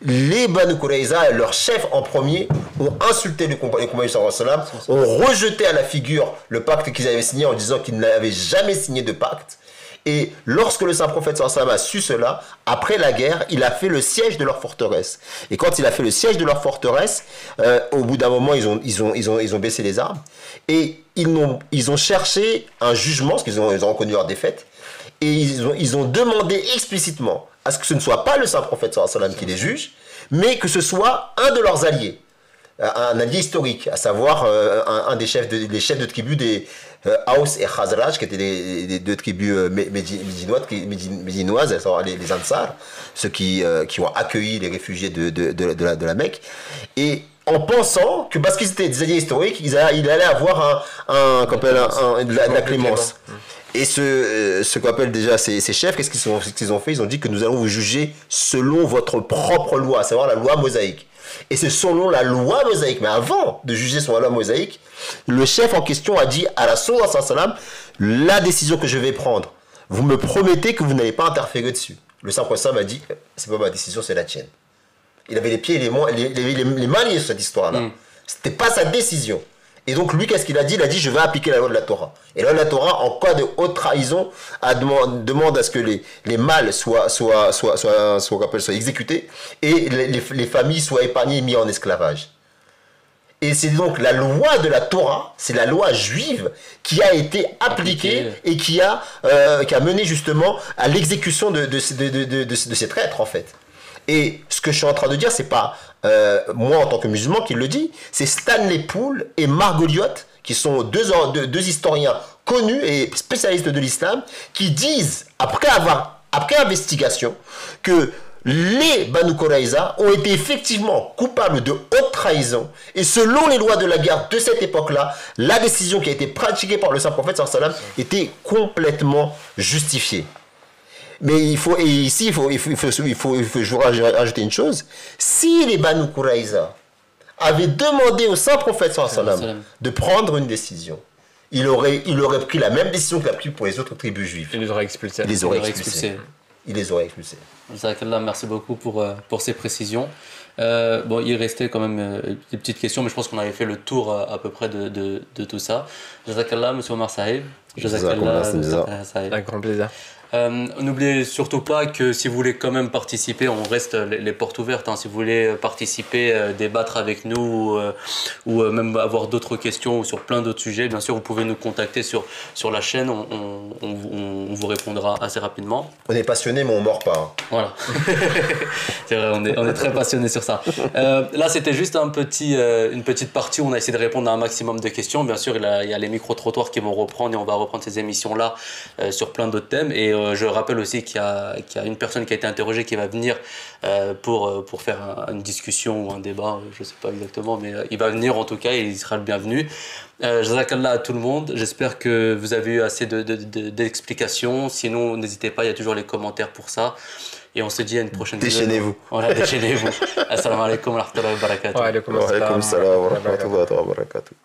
les Banu Qurayza, leur chef en premier, ont insulté les compagnons du sallallahu alayhi wa sallam, ont rejeté à la figure le pacte qu'ils avaient signé en disant qu'ils n'avaient jamais signé de pacte. Et lorsque le saint prophète sallallahu alayhi wa sallam a su cela, après la guerre, il a fait le siège de leur forteresse. Et quand il a fait le siège de leur forteresse, au bout d'un moment, ils ont baissé les armes. Et ils ont cherché un jugement, parce qu'ils ont reconnu leur défaite. Et ils ont demandé explicitement à ce que ce ne soit pas le saint prophète sallallahu alayhi wa sallam qui les juge, mais que ce soit un de leurs alliés. Un allié historique, à savoir un des chefs de tribu des Haus et Khazraj, qui étaient les deux tribus médinoises, à savoir les Ansar, ceux qui ont accueilli les réfugiés de la Mecque. Et en pensant que, parce qu'ils étaient des alliés historiques, il allait avoir la clémence. Et ce qu'appellent déjà ces chefs, qu'est-ce qu'ils ont fait? Ils ont dit que nous allons vous juger selon votre propre loi, à savoir la loi mosaïque. Et c'est selon la loi mosaïque. Mais avant de juger sur la loi mosaïque, le chef en question a dit à la Rasoul sallam, la décision que je vais prendre, vous me promettez que vous n'allez pas interférer dessus. Le saint prophète a dit, c'est pas ma décision, c'est la tienne. Il avait les pieds et les mains liés sur cette histoire-là. C'était pas sa décision. Et donc lui, qu'est-ce qu'il a dit? Il a dit, je vais appliquer la loi de la Torah. Et la loi de la Torah, en cas de haute trahison, demande à ce que les mâles soient exécutés et les familles soient épargnées et mises en esclavage. Et c'est donc la loi de la Torah, c'est la loi juive qui a été appliquée et qui a mené justement à l'exécution de ces traîtres, en fait. Et ce que je suis en train de dire, c'est pas moi en tant que musulman qui le dit, c'est Stanley Poole et Margoliot, qui sont deux historiens connus et spécialistes de l'islam, qui disent, après investigation, que les Banu Qurayza ont été effectivement coupables de haute trahison, et selon les lois de la guerre de cette époque-là, la décision qui a été pratiquée par le saint prophète sallallahu alayhi wa sallam était complètement justifiée. Mais il faut ajouter une chose. Si les Banu Qurayza avaient demandé au saint prophète sallallahu alayhi wa sallam de prendre une décision, il aurait pris la même décision qu'il a prise pour les autres tribus juives. Il les aurait expulsés. Il les aurait expulsés. Merci beaucoup pour ces précisions. Il restait quand même des petites questions, mais je pense qu'on avait fait le tour à peu près de tout ça. Jazakallah, monsieur Omar Saïd. Jazakallah, avec grand plaisir. N'oubliez surtout pas que si vous voulez quand même participer, on reste les portes ouvertes. Hein, si vous voulez participer, débattre avec nous ou même avoir d'autres questions sur plein d'autres sujets, bien sûr, vous pouvez nous contacter sur la chaîne. On vous répondra assez rapidement. On est passionné, mais on ne mord pas. Hein. Voilà. C'est vrai, on est très passionné sur ça. Là, c'était juste une petite partie où on a essayé de répondre à un maximum de questions. Bien sûr, il y a les micro-trottoirs qui vont reprendre et on va reprendre ces émissions-là sur plein d'autres thèmes. Et je rappelle aussi qu'il y a une personne qui a été interrogée qui va venir pour faire une discussion ou un débat, je ne sais pas exactement, mais il va venir en tout cas et il sera le bienvenu. Jazakallah à tout le monde. J'espère que vous avez eu assez d'explications. Sinon, n'hésitez pas, il y a toujours les commentaires pour ça. Et on se dit à une prochaine vidéo. Déchaînez-vous. Voilà, déchaînez-vous. Assalamu alaikum wa rahmatullahi wa barakatuh. Wa alaikum assalam wa rahmatullahi wa barakatuh.